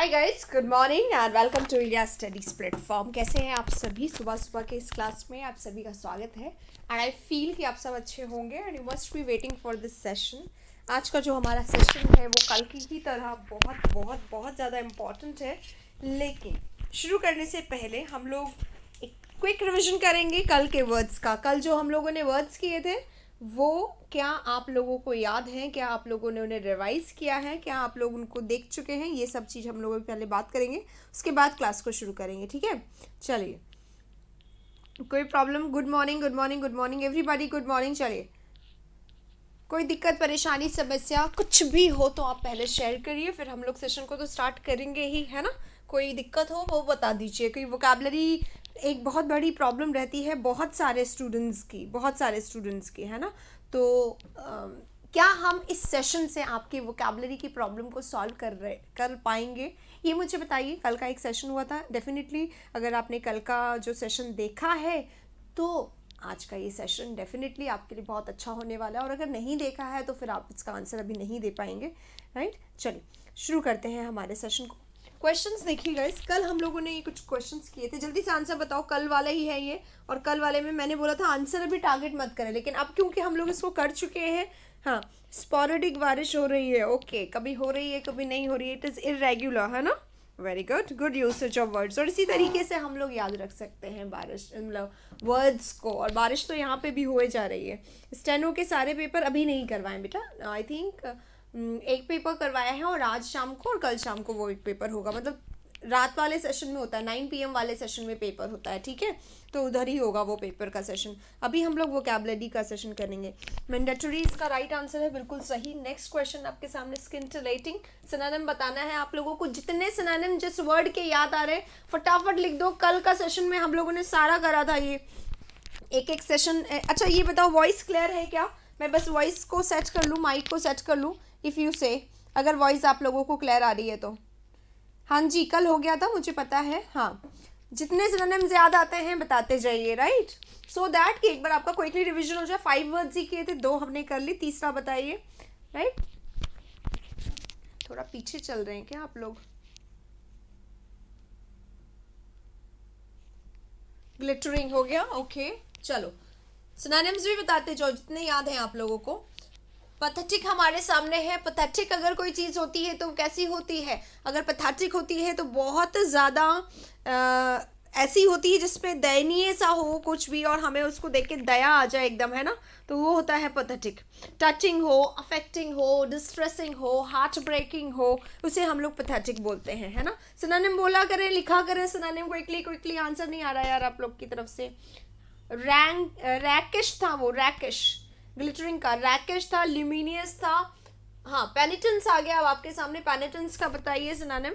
Hi guys, good morning and welcome to India studies platform. कैसे हैं आप सभी? सुबह सुबह के इस क्लास में आप सभी का स्वागत है एंड आई फील कि आप सब अच्छे होंगे and you must be waiting for this session. आज का जो हमारा सेशन है वो कल की ही तरह बहुत बहुत बहुत ज़्यादा इम्पॉर्टेंट है, लेकिन शुरू करने से पहले हम लोग एक क्विक रिविजन करेंगे कल के वर्ड्स का। कल जो हम लोगों ने वर्ड्स किए थे वो क्या आप लोगों को याद है? क्या आप लोगों ने उन्हें रिवाइज किया है? क्या आप लोग उनको देख चुके हैं? ये सब चीज़ हम लोग पहले बात करेंगे, उसके बाद क्लास को शुरू करेंगे। ठीक है, चलिए, कोई problem? Good morning, good morning, good morning everybody, good morning. चलिए, कोई दिक्कत, परेशानी, समस्या कुछ भी हो तो आप पहले शेयर करिए, फिर हम लोग सेशन को तो स्टार्ट करेंगे ही, है ना। कोई दिक्कत हो वो बता दीजिए। कोई वोकैबलरी एक बहुत बड़ी प्रॉब्लम रहती है बहुत सारे स्टूडेंट्स की, है ना। तो क्या हम इस सेशन से आपकी वोकैबलरी की प्रॉब्लम को सॉल्व कर पाएंगे, ये मुझे बताइए। कल का एक सेशन हुआ था, डेफिनेटली अगर आपने कल का जो सेशन देखा है तो आज का ये सेशन डेफिनेटली आपके लिए बहुत अच्छा होने वाला है, और अगर नहीं देखा है तो फिर आप इसका आंसर अभी नहीं दे पाएंगे, राइट। चलिए शुरू करते हैं हमारे सेशन को। क्वेश्चंस देखिए गाइस, कल हम लोगों ने ये कुछ क्वेश्चंस किए थे, जल्दी से आंसर बताओ। कल वाला ही है ये, और कल वाले में मैंने बोला था आंसर अभी टारगेट मत करें, लेकिन अब क्योंकि हम लोग इसको कर चुके हैं। हाँ, स्पॉरेडिक बारिश हो रही है, ओके, कभी हो रही है कभी नहीं हो रही है, इट इज़ इरेगुलर, है ना। Very good, good usage of words. और इसी तरीके से हम लोग याद रख सकते हैं बारिश, मतलब वर्ड्स को। और बारिश तो यहाँ पे भी हुए जा रही है। स्टेनो के सारे पेपर अभी नहीं करवाएं बेटा, आई थिंक एक पेपर करवाया है, और आज शाम को और कल शाम को वो एक पेपर होगा, मतलब रात वाले सेशन में होता है, 9 PM वाले सेशन में पेपर होता है, ठीक है। तो उधर ही होगा वो पेपर का सेशन। अभी हम लोग वोकैबुलरी का सेशन करेंगे। मैंडेटरी इसका राइट आंसर है, बिल्कुल सही। नेक्स्ट क्वेश्चन आपके सामने, स्किंटिलेटिंग सिनोनिम बताना है आप लोगों को। जितने सिनोनिम जिस वर्ड के याद आ रहे फटाफट लिख दो। कल का सेशन में हम लोगों ने सारा करा था ये एक एक सेशन। अच्छा ये बताओ, वॉइस क्लियर है क्या? मैं बस वॉइस को सेट कर लूँ, माइक को सेट कर लूँ, इफ़ यू से, अगर वॉइस आप लोगों को क्लियर आ रही है तो। हाँ जी, कल हो गया था, मुझे पता है। हाँ, जितने सिनोनिम्स याद आते हैं बताते जाइए, राइट, सो दैट कि एक बार आपका क्विकली रिवीजन हो जाए। 5 वर्ड्स ही किए थे, 2 हमने कर ली, तीसरा बताइए, राइट। थोड़ा पीछे चल रहे हैं क्या आप लोग? ग्लिटरिंग हो गया, ओके। चलो सिनोनिम्स भी बताते जाओ जितने याद हैं आप लोगों को। पैथेटिक हमारे सामने है। पैथेटिक अगर कोई चीज़ होती है तो कैसी होती है? अगर पैथेटिक होती है तो बहुत ज़्यादा ऐसी होती है जिसमें दयनीय सा हो कुछ भी, और हमें उसको देख के दया आ जाए एकदम, है ना, तो वो होता है पैथेटिक। टचिंग हो, अफेक्टिंग हो, डिस्ट्रेसिंग हो, हार्ट ब्रेकिंग हो, उसे हम लोग पैथेटिक बोलते हैं, है ना। सिनोनिम बोला करें, लिखा करें सिनोनिम। क्विकली आंसर नहीं आ रहा यार आप लोग की तरफ से। रैकिश था वो, रैकिश, ग्लिटरिंग का रैकिश था, ल्यूमिनियस था। हाँ, पेनिटेंस आ गया अब आपके सामने। पेनिटेंस का बताइए synonym.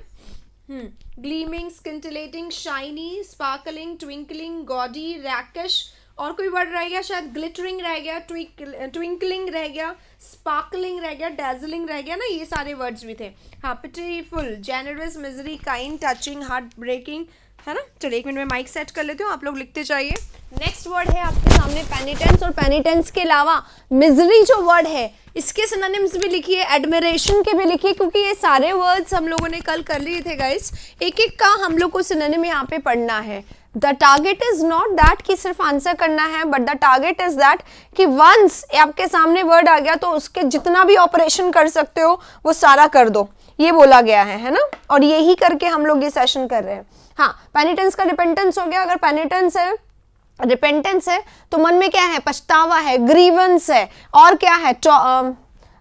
Gleaming, scintillating, shiny, sparkling, twinkling, gaudy, rakish. और कोई वर्ड रह गया शायद? ग्लिटरिंग रह गया, ट्विंकलिंग रह गया, स्पार्कलिंग रह गया, डैजलिंग रह गया ना, ये सारे वर्ड्स भी थे। हाँ, pitiful, generous, misery, kind, touching, heartbreaking, है ना। चलिए 1 मिनट में माइक सेट कर लेती हूँ, आप लोग लिखते जाइए। नेक्स्ट वर्ड है आपके सामने पेनिटेंस, और पेनिटेंस के अलावा मिजरी जो वर्ड है इसके सिनोनिम्स भी लिखिए, एडमिरेशन के भी लिखिए, क्योंकि ये सारे वर्ड्स हम लोगों ने कल कर लिए थे गाइस। एक एक का हम लोग को सिनोनिम यहाँ पे पढ़ना है। The target is not that कि सिर्फ आंसर करना है, but the target is that कि वंस आपके सामने वर्ड आ गया तो उसके जितना भी ऑपरेशन कर सकते हो वो सारा कर दो, ये बोला गया है ना। और यही करके हम लोग ये सेशन कर रहे हैं। हाँ, पेनिटेंस का रिपेंटेंस हो गया। अगर पेनिटेंस है, रिपेंटेंस है तो मन में क्या है? पछतावा है, ग्रीवेंस है, और क्या है?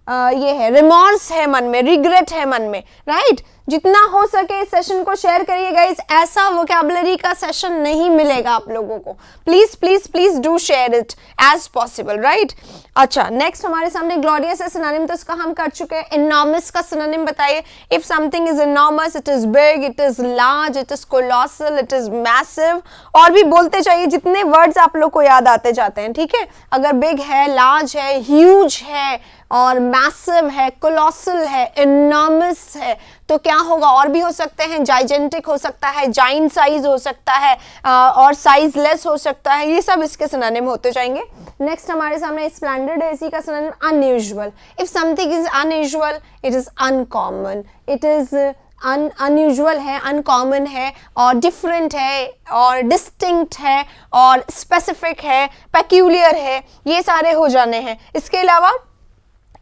ये है रिमॉर्स है मन में, रिग्रेट है मन में, राइट। जितना हो सके इस सेशन को शेयर करिए गाइस। ऐसा वोकैबुलरी का सेशन नहीं मिलेगा आप लोगों को। Please please please do share it as possible, right. अच्छा, नेक्स्ट हमारे सामने ग्लोरियस है सिनोनिम, तो इसका हम कर चुके हैं। इनॉर्मस का सिनोनिम बताइए। If something is enormous, it is big, it is large, it is colossal, it is massive. और भी बोलते चाहिए, जितने वर्ड्स आप लोग को याद आते जाते हैं, ठीक है। अगर बिग है, लार्ज है, ह्यूज है, और मैसिव है, कोलोसल है, इनॉर्मस है, तो क्या होगा? और भी हो सकते हैं, जाइजेंटिक हो सकता है, जाइंट साइज हो सकता है, और साइज लेस हो सकता है। ये सब इसके सिनोनिम होते जाएंगे। नेक्स्ट हमारे सामने स्प्लेंडेड है, इसी का synonym unusual. If something is unusual, it is uncommon, it is unusual है, अनकॉमन है और डिफरेंट है और डिस्टिंक्ट है और स्पेसिफिक है, पेक्यूलियर है, ये सारे हो जाने हैं। इसके अलावा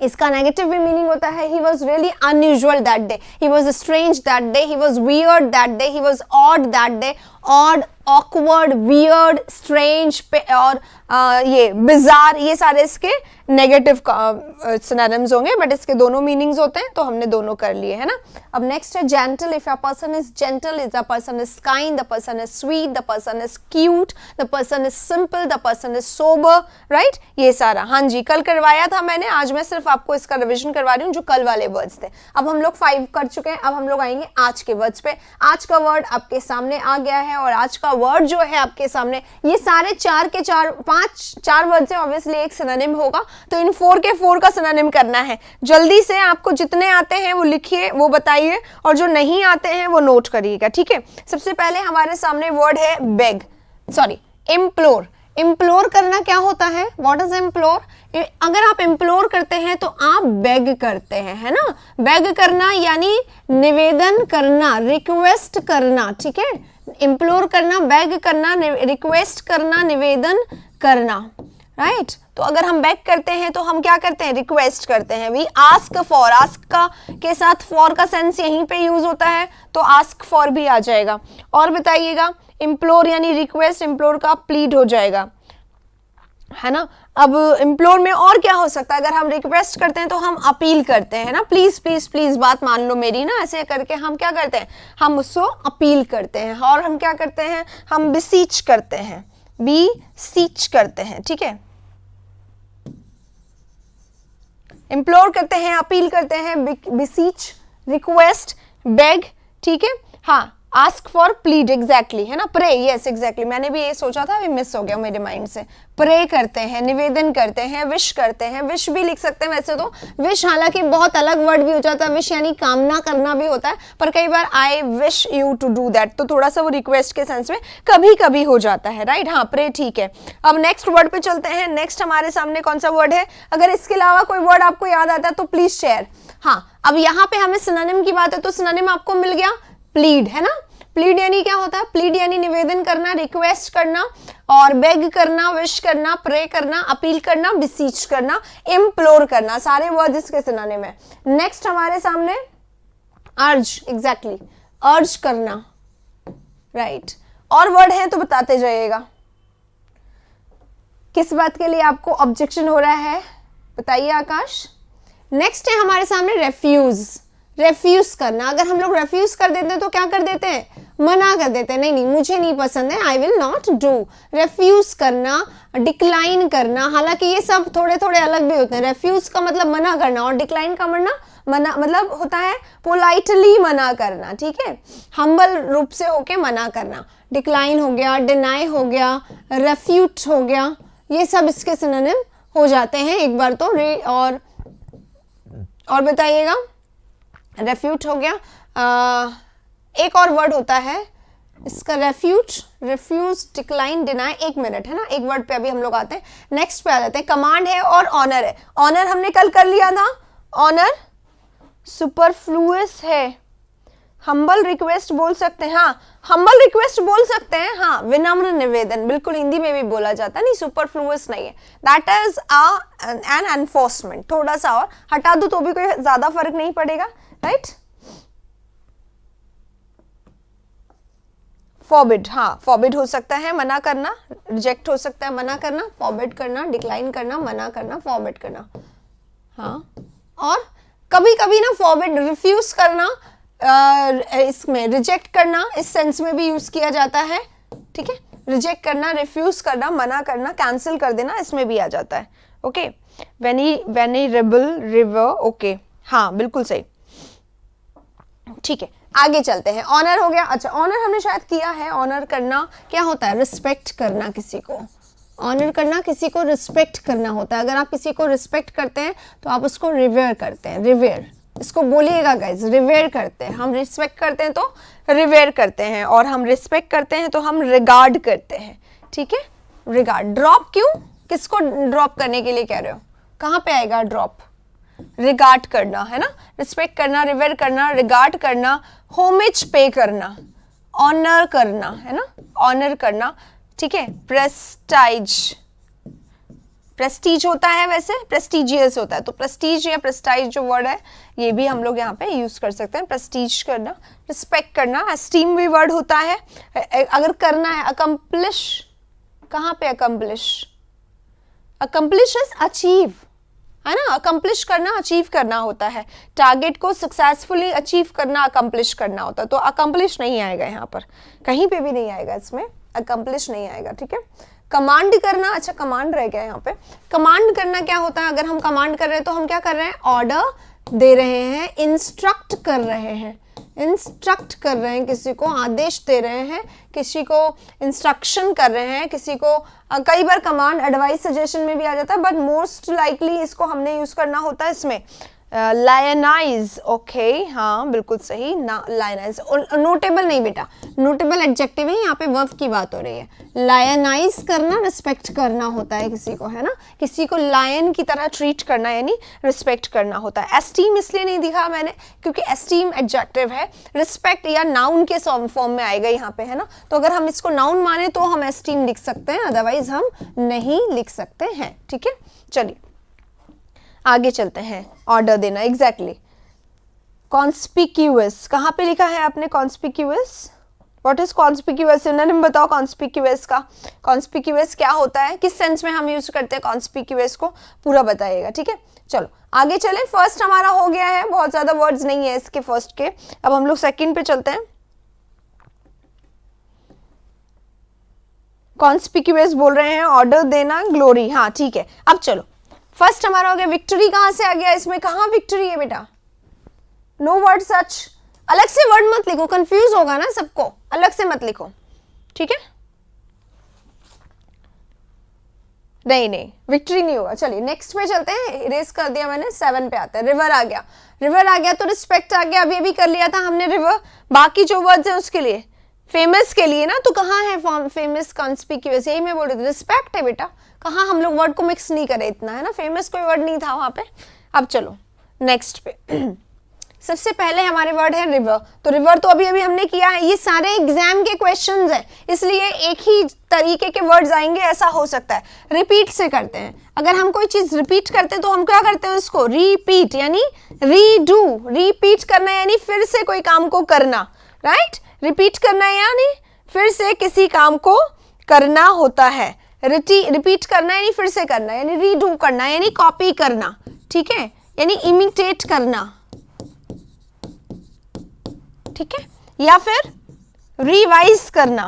इसका नेगेटिव भी मीनिंग होता है, he was really unusual that day, he was strange that day, he was weird that day, he was odd that day. Odd, awkward, weird, strange और ये बिजार, ये सारे इसके नेगेटिव सिनोनिम्स होंगे, बट इसके दोनों मीनिंग्स होते हैं, तो हमने दोनों कर लिए है ना। अब नेक्स्ट है gentle. If a person is gentle, is a person is kind, the person is sweet, the person is cute, the person is simple, the person is sober, right. ये सारा हाँ जी कल करवाया था मैंने, आज मैं सिर्फ आपको इसका रिविजन करवा रही हूँ जो कल वाले वर्ड्स थे। अब हम लोग 5 कर चुके हैं, अब हम लोग आएंगे आज के वर्ड्स पे। आज का वर्ड आपके सामने आ गया है और आज का वर्ड जो है आपके सामने, ये सारे 4 के 4 वर्ड से ऑब्वियसली एक सिनोनिम होगा, तो इन 4 के 4 का सिनोनिम करना है। जल्दी से आपको जितने आते हैं वो लिखिए, वो बताइए, और जो नहीं आते हैं वो नोट करिएगा, ठीक है। सबसे पहले हमारे सामने वर्ड है बेग, सॉरी इम्प्लोर। इम्प्लोर करना क्या होता है, व्हाट इज इम्प्लोर? अगर आप इम्प्लोर करते हैं तो आप बेग करते हैं, है ना। बेग करना यानी निवेदन करना, रिक्वेस्ट करना, ठीक है। इम्प्लोर करना, बेग करना, रिक्वेस्ट करना, निवेदन करना, राइट। तो अगर हम बेग करते हैं तो हम क्या करते हैं, रिक्वेस्ट करते हैं। वी आस्क फॉर, आस्क का के साथ फॉर का सेंस यहीं पे यूज होता है, तो आस्क फॉर भी आ जाएगा। और बताइएगा, इम्प्लोर यानी रिक्वेस्ट, इम्प्लोर का प्लीड हो जाएगा, है ना। अब इम्प्लोर में और क्या हो सकता है, अगर हम रिक्वेस्ट करते हैं तो हम अपील करते हैं ना, प्लीज प्लीज प्लीज बात मान लो मेरी ना, ऐसे करके हम क्या करते हैं, हम उसको अपील करते हैं। और हम क्या करते हैं, हम बिसीच करते हैं, बीसीच करते हैं, ठीक है। इम्प्लोर करते हैं, अपील करते हैं, बिसीच, रिक्वेस्ट, बेग, ठीक है। हाँ, आस्क फॉर, प्लीड, एग्जैक्टली, है ना। प्रे, यस एग्जैक्टली, मैंने भी ये सोचा था, अभी मिस हो गया मेरे माइंड से। प्रे करते हैं, निवेदन करते हैं, विश करते हैं, विश भी लिख सकते हैं वैसे तो। विश हालांकि बहुत अलग वर्ड भी हो जाता है, विश यानी कामना करना भी होता है, पर कई बार I wish you to do that, तो थोड़ा सा वो रिक्वेस्ट के सेंस में कभी कभी हो जाता है, राइट। हाँ, प्रे ठीक है। अब नेक्स्ट वर्ड पे चलते हैं। नेक्स्ट हमारे सामने कौन सा वर्ड है, अगर इसके अलावा कोई वर्ड आपको याद आता है तो प्लीज शेयर। हाँ, अब यहाँ पे हमें सिनोनिम की बात है, तो सिनोनिम आपको मिल गया प्लीड, है ना। प्लीड यानी क्या होता है, प्लीड यानी निवेदन करना, रिक्वेस्ट करना, और बेग करना, विश करना, प्रे करना, अपील करना, बिसीच करना, इम्प्लोर करना, सारे वर्ड इसके सिनोनिम है। नेक्स्ट हमारे सामने अर्ज, एग्जैक्टली, अर्ज करना, राइट। और वर्ड है तो बताते जाइएगा। किस बात के लिए आपको ऑब्जेक्शन हो रहा है बताइए आकाश। नेक्स्ट है हमारे सामने रेफ्यूज, रेफ्यूज करना। अगर हम लोग रेफ्यूज कर देते हैं तो क्या कर देते हैं, मना कर देते हैं, नहीं नहीं मुझे नहीं पसंद है, I will not do. Refuge करना, डिक्लाइन करना, हालांकि ये सब थोड़े थोड़े अलग भी होते हैं। रेफ्यूज का मतलब मना करना, और डिक्लाइन का मना मतलब होता है पोलाइटली मना करना, ठीक है, हम्बल रूप से होके मना करना। डिक्लाइन हो गया, डिनाई हो गया, रेफ्यूट हो गया, ये सब इसके सिनोनिम हो जाते हैं एक बार तो। और बताइएगा, रेफ्यूट हो गया। एक और वर्ड होता है इसका, refute, refuse, decline, deny. 1 minute, है ना, एक वर्ड पे अभी हम लोग आते हैं, नेक्स्ट पे आ जाते हैं। कमांड है और ऑनर है। ऑनर हमने कल कर लिया था, ऑनर सुपरफ्लुअस है। हम्बल रिक्वेस्ट बोल सकते हैं, हाँ हम्बल रिक्वेस्ट बोल सकते हैं, हाँ विनम्र निवेदन, बिल्कुल हिंदी में भी बोला जाता है, नहीं सुपरफ्लुअस नहीं है, दैट इज एन एनफोर्समेंट। थोड़ा सा और हटा दूं तो भी कोई ज्यादा फर्क नहीं पड़ेगा, राइट। फॉरबिड, हाँ फॉरबिड हो सकता है मना करना, रिजेक्ट हो सकता है मना करना, फॉरबिड करना, डिक्लाइन करना, मना करना, फॉरबिड करना। हाँ, और कभी कभी ना फॉरबिड, रिफ्यूज करना, इसमें रिजेक्ट करना इस सेंस में भी यूज किया जाता है, ठीक है। रिजेक्ट करना, रिफ्यूज करना, मना करना, कैंसिल कर देना, इसमें भी आ जाता है, ओके। वेनेरेबल रिवर, ओके, हाँ बिल्कुल सही, ठीक है। आगे चलते हैं, ऑनर हो गया। अच्छा, ऑनर हमने शायद किया है। ऑनर करना क्या होता है, रिस्पेक्ट करना किसी को। ऑनर करना किसी को रिस्पेक्ट करना होता है। अगर आप किसी को रिस्पेक्ट करते हैं तो आप उसको रिवेयर करते हैं, रिवेयर, इसको बोलिएगा गाइज, रिवेयर करते हैं। हम रिस्पेक्ट करते हैं तो रिवेयर करते हैं, और हम रिस्पेक्ट करते हैं तो हम रिगार्ड करते हैं, ठीक है। रिगार्ड, ड्रॉप क्यों, किसको ड्रॉप करने के लिए कह रहे हो, कहाँ पे आएगा ड्रॉप, रिगार्ड करना, है ना, रिस्पेक्ट करना, रिवेयर करना, रिगार्ड करना, होमेज पे करना, ऑनर करना, है ना, ऑनर करना, ठीक है। प्रेस्टाइज, प्रेस्टीज होता है, वैसे प्रेस्टिजियस होता है, तो प्रेस्टीज या प्रेस्टाइज जो वर्ड है ये भी हम लोग यहाँ पे यूज कर सकते हैं। प्रेस्टीज करना, रिस्पेक्ट करना, एस्टीम भी वर्ड होता है। अगर करना है, अकम्प्लिश, कहाँ पे अकम्प्लिश, अकम्प्लिश इज अचीव, है ना, अकम्प्लिश करना अचीव करना होता है, टारगेट को सक्सेसफुली अचीव करना अकम्प्लिश करना होता है, तो अकम्प्लिश नहीं आएगा यहाँ पर, कहीं पे भी नहीं आएगा, इसमें अकम्प्लिश नहीं आएगा, ठीक है। कमांड करना, अच्छा कमांड रह गया यहाँ पे, कमांड करना क्या होता है, अगर हम कमांड कर रहे हैं तो हम क्या कर रहे हैं, ऑर्डर दे रहे हैं, इंस्ट्रक्ट कर रहे हैं, इंस्ट्रक्ट कर रहे हैं, किसी को आदेश दे रहे हैं, किसी को इंस्ट्रक्शन कर रहे हैं, किसी को कई बार कमांड एडवाइस सजेशन में भी आ जाता है, बट मोस्ट लाइकली इसको हमने यूज करना होता है इसमें लायनाइज, ओके, हाँ बिल्कुल सही, लायनाइज, नोटेबल नहीं बेटा, नोटेबल एडजेक्टिव है, यहाँ पे वर्ब की बात हो रही है। लायनाइज करना रिस्पेक्ट करना होता है किसी को, है ना, किसी को लायन की तरह ट्रीट करना यानी रिस्पेक्ट करना होता है। एस्टीम इसलिए नहीं दिखा मैंने क्योंकि एस्टीम एडजेक्टिव है, रिस्पेक्ट या नाउन के फॉर्म में आएगा यहाँ पे, है ना, तो अगर हम इसको नाउन माने तो हम एस्टीम लिख सकते हैं, अदरवाइज हम नहीं लिख सकते हैं, ठीक है। चलिए आगे चलते हैं, ऑर्डर देना, एग्जैक्टली। कॉन्स्पिक्यूअस, कहाँ पे लिखा है आपने conspicuous, what is conspicuous, synonym बताओ कॉन्स्पिक्यूअस का, कॉन्स्पिक्यूअस क्या होता है, किस सेंस में हम यूज करते हैं कॉन्स्पिक्यूअस को, पूरा बताइएगा, ठीक है। चलो आगे चलें, फर्स्ट हमारा हो गया है, बहुत ज्यादा वर्ड्स नहीं है इसके फर्स्ट के, अब हम लोग सेकंड पे चलते हैं। कॉन्स्पिक्यूअस बोल रहे हैं, ऑर्डर देना, ग्लोरी, हाँ ठीक है। अब चलो फर्स्ट हमारा हो गया, विक्ट्री कहां से आ गया इसमें, कहां विक्ट्री है बेटा, नो वर्ड सच, अलग से वर्ड मत लिखो, कंफ्यूज होगा ना सबको, अलग से मत लिखो, ठीक है, नहीं नहीं विक्ट्री नहीं होगा। चलिए नेक्स्ट पे चलते हैं, इरेज कर दिया मैंने, 7 पे आते हैं, रिवर आ गया, रिवर आ गया तो रिस्पेक्ट आ गया, अब ये भी कर लिया था हमने रिवर, बाकी जो वर्ड्स हैं उसके लिए, फेमस के लिए ना, तो कहाँ है फॉर्म फेमस, कॉन्स्पिक्यूअस, यही मैं बोल रही थी, रिस्पेक्ट है बेटा, कहाँ हम लोग वर्ड को मिक्स नहीं करे इतना, है ना, फेमस कोई वर्ड नहीं था वहां पे। अब चलो नेक्स्ट पे सबसे पहले हमारे वर्ड है रिवर, तो रिवर तो अभी अभी हमने किया है, ये सारे एग्जाम के क्वेश्चंस हैं, इसलिए एक ही तरीके के वर्ड्स आएंगे, ऐसा हो सकता है। रिपीट से करते हैं, अगर हम कोई चीज रिपीट करते हैं तो हम क्या करते हैं उसको, रिपीट यानी रीडू, रिपीट करना यानी फिर से कोई काम को करना, राइट, रिपीट करना यानी फिर से किसी काम को करना होता है, रिपीट करना यानी फिर से करना, यानी रीडू करना यानी कॉपी करना, ठीक है, यानी इमिटेट करना, ठीक है, या फिर रिवाइज करना,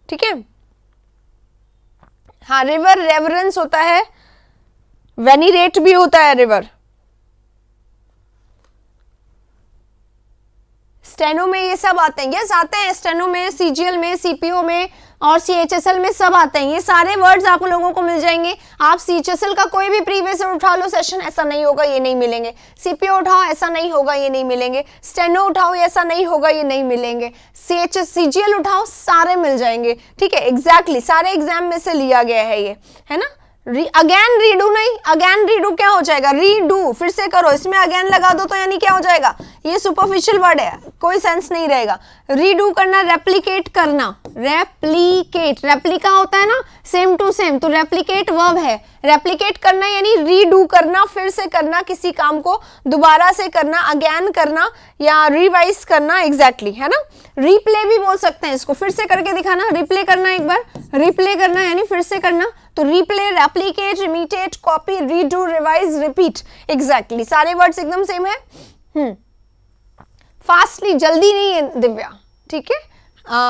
ठीक है। हाँ रिवर रेवरेंस होता है, वेनिरेट भी होता है रिवर, स्टेनो में ये सब आते हैं, यस आते हैं, स्टेनो में, सीजीएल में, सीपीओ में और सीएचएसएल में सब आते हैं, ये सारे वर्ड्स आप लोगों को मिल जाएंगे। आप सीएचएसएल का कोई भी प्रीवियस उठा लो सेशन, ऐसा नहीं होगा ये नहीं मिलेंगे, सीपीओ उठाओ ऐसा नहीं होगा ये नहीं मिलेंगे, स्टेनो उठाओ ऐसा नहीं होगा ये नहीं मिलेंगे, सीजीएल उठाओ सारे मिल जाएंगे, ठीक है, एग्जैक्टली सारे एग्जाम में से लिया गया है ये, है ना। अगेन रीडू नहीं, अगेन रीडू क्या हो जाएगा, रीडू, फिर से करो, इसमें अगेन लगा दो तो यानी क्या हो जाएगा, ये सुपरफिशियल वर्ड है, कोई सेंस नहीं रहेगा। रीडू करना, रेप्लिकेट करना, रेप्लिकेट, रेप्लिका होता है ना सेम टू सेम, तो रेप्लिकेट वर्ब है, रेप्लिकेट करना यानी रीडू करना, फिर से करना, किसी काम को दोबारा से करना, अगेन करना या रिवाइज करना, एग्जैक्टली, है ना। रिप्ले भी बोल सकते हैं इसको, फिर से करके दिखाना, रिप्ले करना, एक बार रिप्ले करना यानी फिर से करना, तो replay, replicate, imitate, copy, redo, revise, repeat, exactly सारे वर्ड्स एकदम सेम है। फास्टली, जल्दी नहीं है दिव्या, ठीक है,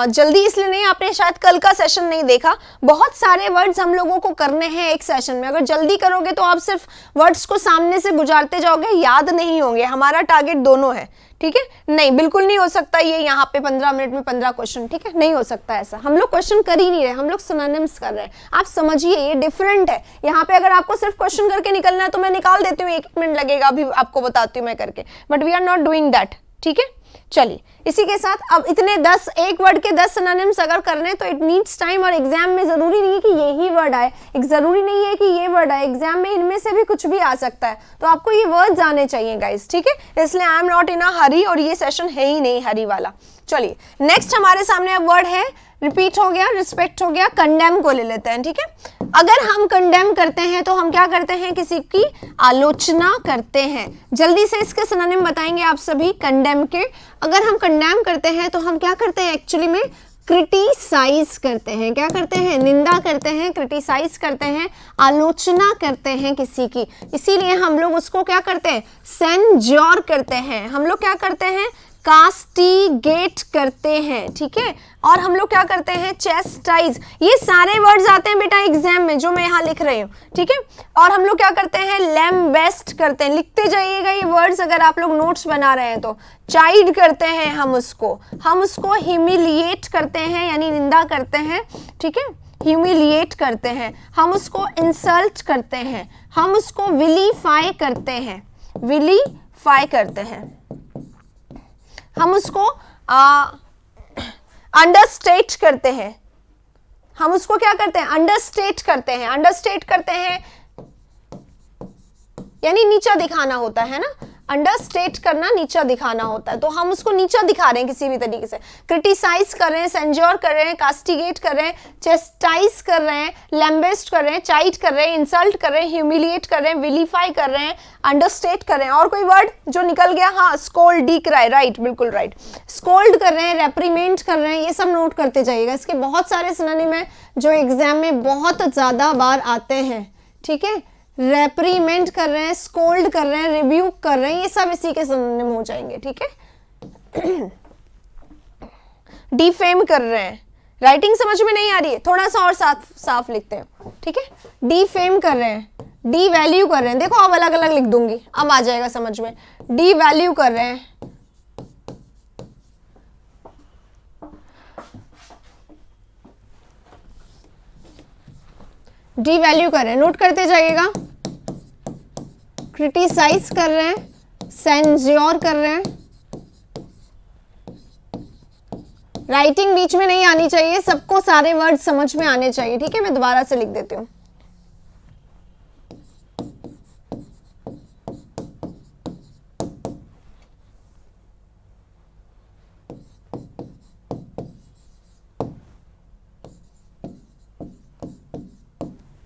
जल्दी इसलिए नहीं, आपने शायद कल का सेशन नहीं देखा, बहुत सारे वर्ड्स हम लोगों को करने हैं एक सेशन में, अगर जल्दी करोगे तो आप सिर्फ वर्ड्स को सामने से गुजारते जाओगे, याद नहीं होंगे, हमारा टारगेट दोनों है, ठीक है। नहीं बिल्कुल नहीं हो सकता ये यहाँ पे 15 मिनट में 15 क्वेश्चन, ठीक है, नहीं हो सकता ऐसा, हम लोग क्वेश्चन कर ही नहीं रहे, हम लोग सिनोनिम्स कर रहे हैं, आप समझिए ये डिफरेंट है। यहाँ पे अगर आपको सिर्फ क्वेश्चन करके निकलना है तो मैं निकाल देती हूँ, 1 मिनट लगेगा, अभी आपको बताती हूँ मैं करके, but we are not doing that, ठीक है। चलिए इसी के साथ अब इतने 10 एक वर्ड के 10 सिनोनिम्स अगर करने तो इट नीड्स टाइम, और एग्जाम में जरूरी नहीं है कि यही वर्ड आए, जरूरी नहीं है कि ये वर्ड आए, एग्जाम में इनमें से भी कुछ भी आ सकता है, तो आपको ये वर्ड्स आने चाहिए गाइस, ठीक है। इसलिए आई एम नॉट इन अ हरी, और ये सेशन है ही नहीं हरी वाला। चलिए नेक्स्ट हमारे सामने अब वर्ड है, रिपीट हो गया, रिस्पेक्ट हो गया, कंडेम को ले लेते हैं, ठीक है। अगर हम कंडेम करते हैं तो हम क्या करते हैं, किसी की आलोचना करते हैं। जल्दी से इसके सिनोनिम बताएंगे आप सभी कंडेम के। अगर हम कंडेम करते हैं तो हम क्या करते हैं, एक्चुअली में क्रिटिसाइज करते हैं। क्या करते हैं, निंदा करते हैं, क्रिटिसाइज करते हैं, आलोचना करते हैं किसी की। इसीलिए हम लोग उसको क्या करते हैं, सेंज्योर करते हैं। हम लोग क्या करते हैं, कास्टिगेट करते हैं, ठीक है। और हम लोग क्या करते हैं, चेस्टाइज। ये सारे वर्ड्स आते हैं बेटा एग्जाम में जो मैं यहाँ लिख रही हूँ, ठीक है। और हम लोग क्या करते हैं, लैम्बेस्ट करते हैं। लिखते जाइएगा ये वर्ड्स अगर आप लोग नोट्स बना रहे हैं तो। चाइड करते हैं हम उसको ह्यूमिलिएट करते हैं, यानी निंदा करते हैं, ठीक है, ह्यूमिलिएट करते हैं। हम उसको इंसल्ट करते हैं, हम उसको विलीफाई करते हैं, विलीफाई करते हैं। हम उसको अंडरस्टेट करते हैं। हम उसको क्या करते हैं, अंडरस्टेट करते हैं। अंडरस्टेट करते हैं यानी नीचा दिखाना होता है ना, अंडरस्टेट करना नीचा दिखाना होता है, तो हम उसको नीचा दिखा रहे हैं किसी भी तरीके से। क्रिटिसाइज कर रहे हैं, सेंज्योर कर रहे हैं, कास्टिगेट कर रहे हैं, चेस्टाइज कर रहे हैं, लैम्बेस्ट कर रहे हैं, चाइट कर रहे हैं, इंसल्ट कर रहे हैं, ह्यूमिलिएट कर रहे हैं, विलीफाई कर रहे हैं, अंडरस्टेट कर रहे हैं। और कोई वर्ड जो निकल गया, हाँ स्कोल्ड, डिक्राई, राइट, बिल्कुल राइट। स्कोल्ड कर रहे हैं, रेप्रीमेंट कर रहे हैं, ये सब नोट करते जाइएगा। इसके बहुत सारे सिनोनिम है जो एग्जाम में बहुत ज्यादा बार आते हैं, ठीक है। रेप्रीमेंट कर रहे हैं, स्कोल्ड कर रहे हैं, रिब्यूक कर रहे हैं, ये सब इसी के सिनोनिम हो जाएंगे, ठीक है। डिफेम कर रहे हैं, राइटिंग समझ में नहीं आ रही है, थोड़ा सा और साफ लिखते हैं, ठीक है। डिफेम कर रहे हैं, डी वैल्यू कर रहे हैं, देखो अब अलग अलग लिख दूंगी, अब आ जाएगा समझ में। डी वैल्यू कर रहे हैं, डी वैल्यू कर रहे हैं, नोट करते जाइएगा। क्रिटिसाइज कर रहे हैं, सेंज्योर कर रहे हैं। राइटिंग बीच में नहीं आनी चाहिए, सबको सारे वर्ड समझ में आने चाहिए, ठीक है। मैं दोबारा से लिख देती हूं।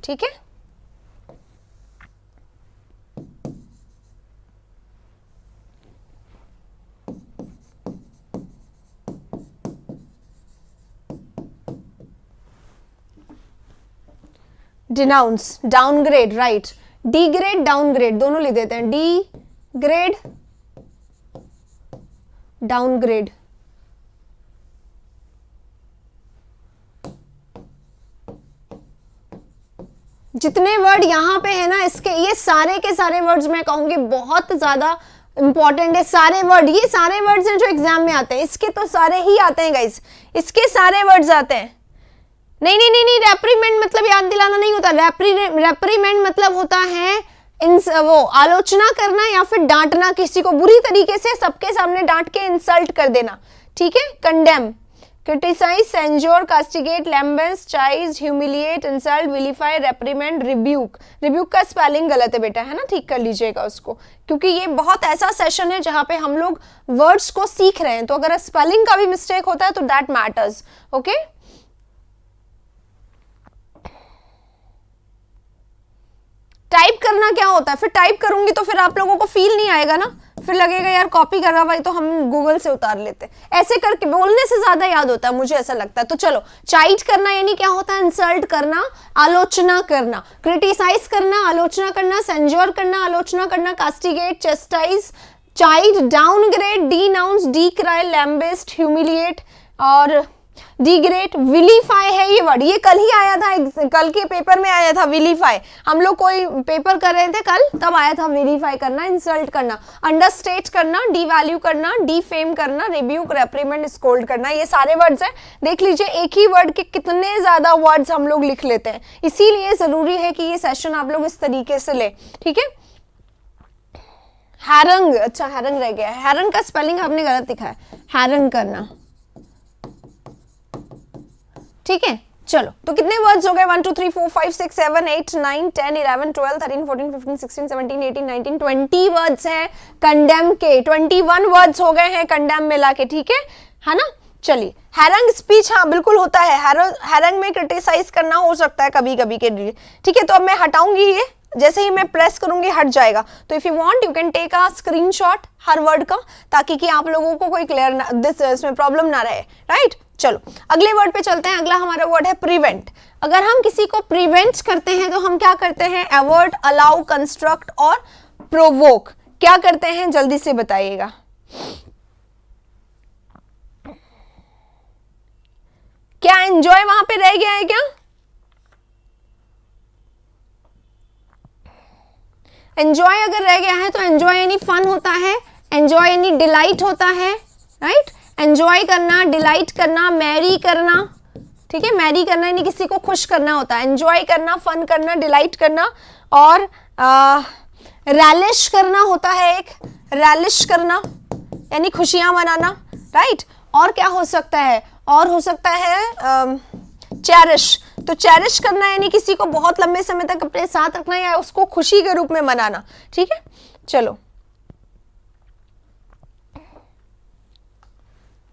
ठीक है, denounce, downgrade, right. Degrade, downgrade दोनों लिख देते हैं। Degrade, downgrade. जितने वर्ड यहाँ पे है ना, इसके ये सारे के सारे वर्ड्स मैं कहूंगी बहुत ज्यादा इंपॉर्टेंट है। सारे वर्ड, ये सारे वर्ड्स हैं जो एग्जाम में आते हैं, इसके तो सारे ही आते हैं गाइस, इसके सारे वर्ड्स आते हैं। नहीं नहीं नहीं नहीं, रेप्रीमेंट मतलब याद दिलाना नहीं होता। रेप्रीमेंट मतलब होता है वो आलोचना करना या फिर डांटना, किसी को बुरी तरीके से सबके सामने डांट के इंसल्ट कर देना, ठीक है। Condemn, criticise, censure, castigate, lambast, chide, humiliate, insult, vilify, reprimand, rebuke. Rebuke का स्पेलिंग गलत है बेटा, है ना, ठीक कर लीजिएगा उसको, क्योंकि ये बहुत ऐसा सेशन है जहां पे हम लोग वर्ड्स को सीख रहे हैं, तो अगर स्पेलिंग का भी मिस्टेक होता है तो दैट मैटर्स, ओके। टाइप करना क्या होता है, फिर टाइप करूंगी तो फिर आप लोगों को फील नहीं आएगा ना, फिर लगेगा यार कॉपी कर रहा भाई, तो हम गूगल से उतार लेते। ऐसे करके बोलने से ज्यादा याद होता है, मुझे ऐसा लगता है। तो चलो, चाइट करना यानी क्या होता है, इंसल्ट करना, आलोचना करना। क्रिटिसाइज करना, आलोचना करना, सेंज्योर करना, आलोचना करना, castigate, chastise, chide, downgrade, denounce, decry, lambast, humiliate और डिग्रेड। विलीफाई है ये वर्ड, ये कल ही आया था, कल के पेपर में आया था विलीफाई। हम लोग कोई पेपर कर रहे थे कल, तब आया था विलीफाई करना, इंसल्ट करना, अंडरस्टेट करना, डीवैल्यू करना, डीफेम करना, रिब्यूक, रेप्रीमेंट, स्कोल्ड करना। ये सारे वर्ड्स हैं, देख लीजिए एक ही वर्ड के कितने ज्यादा वर्ड्स हम लोग लिख लेते हैं। इसीलिए जरूरी है कि ये सेशन आप लोग इस तरीके से ले, ठीक है। हैरंग, अच्छा हैरंग रह गया है, हैरंग का स्पेलिंग आपने गलत लिखा है, हैरंग करना, ठीक है। चलो तो कितने वर्ड्स हो गए, 1 2 3 4 5 6 7 8 9 10 11 12 13 14 15 16 17 18 19 20 वर्ड्स हैं कंडेम के, 21 वर्ड्स हो गए हैं कंडेम मिला के, ठीक है ना। चलिए हैरंग स्पीच, हाँ बिल्कुल होता है, हैरंग में क्रिटिसाइज करना हो सकता है कभी कभी के लिए, ठीक है। तो अब मैं हटाऊंगी ये, जैसे ही मैं प्रेस करूंगी हट जाएगा। तो if you want you can take a screenshot हर वर्ड का, ताकि कि आप लोगों को कोई क्लियर इसमें प्रॉब्लम ना रहे, राइट। चलो अगले वर्ड पे चलते हैं। अगला हमारा वर्ड है प्रिवेंट। अगर हम किसी को प्रिवेंट करते हैं तो हम क्या करते हैं, अवॉइड, अलाउ, कंस्ट्रक्ट और प्रोवोक। क्या करते हैं जल्दी से बताइएगा। क्या एंजॉय वहां पे रह गया है क्या? एंजॉय अगर रह गया है तो एंजॉय यानी फन होता है, एंजॉय यानी डिलाइट होता है, राइट। एंजॉय करना, डिलाइट करना, मैरी करना, ठीक है। मैरी करना यानी किसी को खुश करना होता है, एंजॉय करना, फन करना, डिलाइट करना, और रैलिश करना होता है एक, रैलिश करना यानी खुशियां मनाना, राइट। और क्या हो सकता है, और हो सकता है चेरिश। तो चेरिश करना यानी किसी को बहुत लंबे समय तक अपने साथ रखना या उसको खुशी के रूप में मनाना, ठीक है। चलो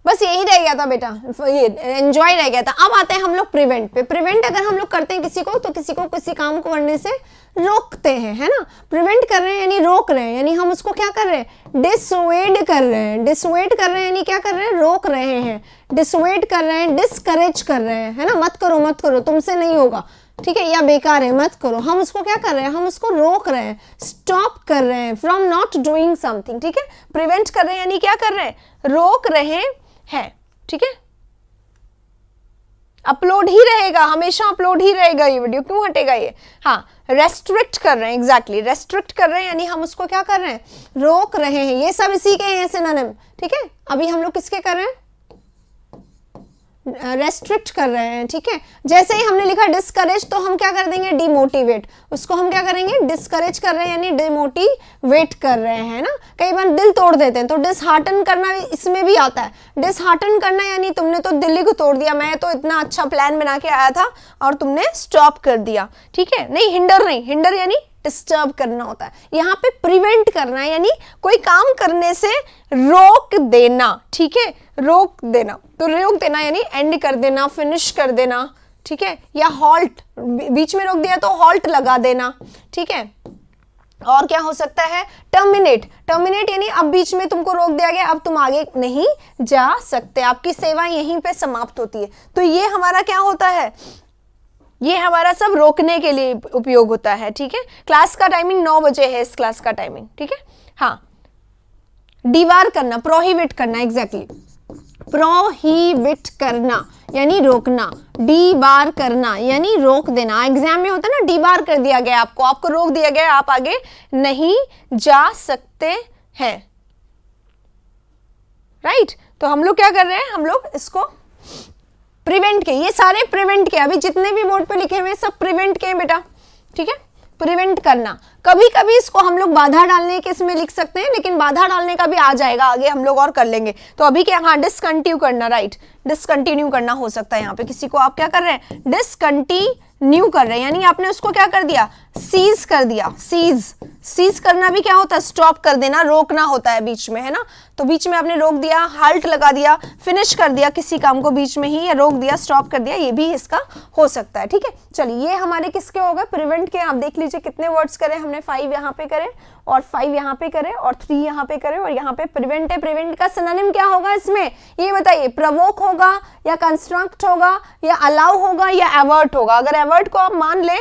बस यही रह गया था बेटा, ये एंजॉय रह गया था। अब आते हैं हम लोग प्रिवेंट पे। प्रिवेंट अगर हम लोग करते हैं किसी को, तो किसी को किसी काम को करने से रोकते हैं, है ना। प्रिवेंट कर रहे हैं यानी रोक रहे हैं, यानी हम उसको क्या कर रहे हैं, डिसवेड कर रहे हैं। डिसवेड कर रहे हैं यानी क्या कर रहे हैं, रोक रहे हैं। डिसवेड कर रहे हैं, डिस्करेज कर रहे हैं, है ना। मत करो मत करो, तुमसे नहीं होगा, ठीक है, या बेकार है, मत करो। हम उसको क्या कर रहे हैं, हम उसको रोक रहे हैं, स्टॉप कर रहे हैं फ्रॉम नॉट डूइंग समथिंग, ठीक है। प्रिवेंट कर रहे हैं यानी क्या कर रहे हैं, रोक रहे हैं, ठीक है। अपलोड ही रहेगा, हमेशा अपलोड ही रहेगा ये वीडियो, क्यों हटेगा ये। हाँ, रेस्ट्रिक्ट कर रहे हैं, एग्जैक्टली रेस्ट्रिक्ट कर रहे हैं यानी हम उसको क्या कर रहे हैं, रोक रहे हैं। ये सब इसी के हैं सिनोनिम, ठीक है। अभी हम लोग किसके कर रहे हैं, रेस्ट्रिक्ट कर रहे हैं, ठीक है। जैसे ही हमने लिखा डिस्करेज तो हम क्या कर देंगे, डिमोटिवेट। उसको हम क्या करेंगे, डिस्करेज कर रहे हैं यानी डिमोटिवेट कर रहे हैं ना। कई बार दिल तोड़ देते हैं, तो डिसहार्टन करना इसमें भी आता है। डिसहार्टन करना यानी तुमने तो दिल ही को तोड़ दिया, मैं तो इतना अच्छा प्लान बना के आया था और तुमने स्टॉप कर दिया, ठीक है। नहीं, हिंडर नहीं, हिंडर यानी डिस्टर्ब करना होता है। यहाँ पे प्रिवेंट करना यानी कोई काम करने से रोक देना, ठीक है, रोक देना। तो रोक देना यानी एंड कर देना, फिनिश कर देना, ठीक है, या हॉल्ट, बीच में रोक दिया तो हॉल्ट लगा देना, ठीक है। और क्या हो सकता है, टर्मिनेट। टर्मिनेट यानी अब बीच में तुमको रोक दिया गया, अब तुम आगे नहीं जा सकते, आपकी सेवा यहीं पे समाप्त होती है। तो ये हमारा क्या होता है, ये हमारा सब रोकने के लिए उपयोग होता है, ठीक है। क्लास का टाइमिंग 9 बजे है, इस क्लास का टाइमिंग, ठीक है। हाँ, डिवार करना, प्रोहिबिट करना, एग्जैक्टली प्रोहिबिट करना यानी रोकना, डीबार करना यानी रोक देना। एग्जाम में होता है ना, डीबार कर दिया गया आपको, आपको रोक दिया गया, आप आगे नहीं जा सकते हैं, राइट। तो हम लोग क्या कर रहे हैं, हम लोग इसको प्रिवेंट के, ये सारे प्रिवेंट के, अभी जितने भी बोर्ड पे लिखे हुए सब प्रिवेंट के हैं बेटा, ठीक है। प्रिवेंट करना, कभी कभी इसको हम लोग बाधा डालने के इसमें लिख सकते हैं, लेकिन बाधा डालने का भी आ जाएगा आगे, हम लोग और कर लेंगे। तो अभी क्या, हाँ, डिसकंटिन्यू करना, राइट, डिसकंटिन्यू करना हो सकता है। यहाँ पे किसी को आप क्या कर रहे हैं, डिसकंटिन्यू कर रहे हैं, यानी आपने उसको क्या कर दिया, सीज कर दिया। सीज करना भी क्या होता है, स्टॉप कर देना, रोकना होता है बीच में, है ना। तो बीच में आपने रोक दिया, हाल्ट लगा दिया, फिनिश कर दिया किसी काम को बीच में ही, या रोक दिया, स्टॉप कर दिया, ये भी इसका हो सकता है, ठीक है। चलिए, ये हमारे किसके हो गए, प्रिवेंट के। आप देख लीजिए कितने वर्ड्स करे हमने, 5 यहाँ पे करे और 5 यहाँ पे करे और 3 यहाँ पे करे, और यहाँ पे प्रिवेंट है। प्रिवेंट का सिनोनिम क्या होगा इसमें, ये बताइए, प्रवोक होगा या कंस्ट्रक्ट होगा या अलाउ होगा या एवर्ट होगा। अगर एवर्ट को आप मान ले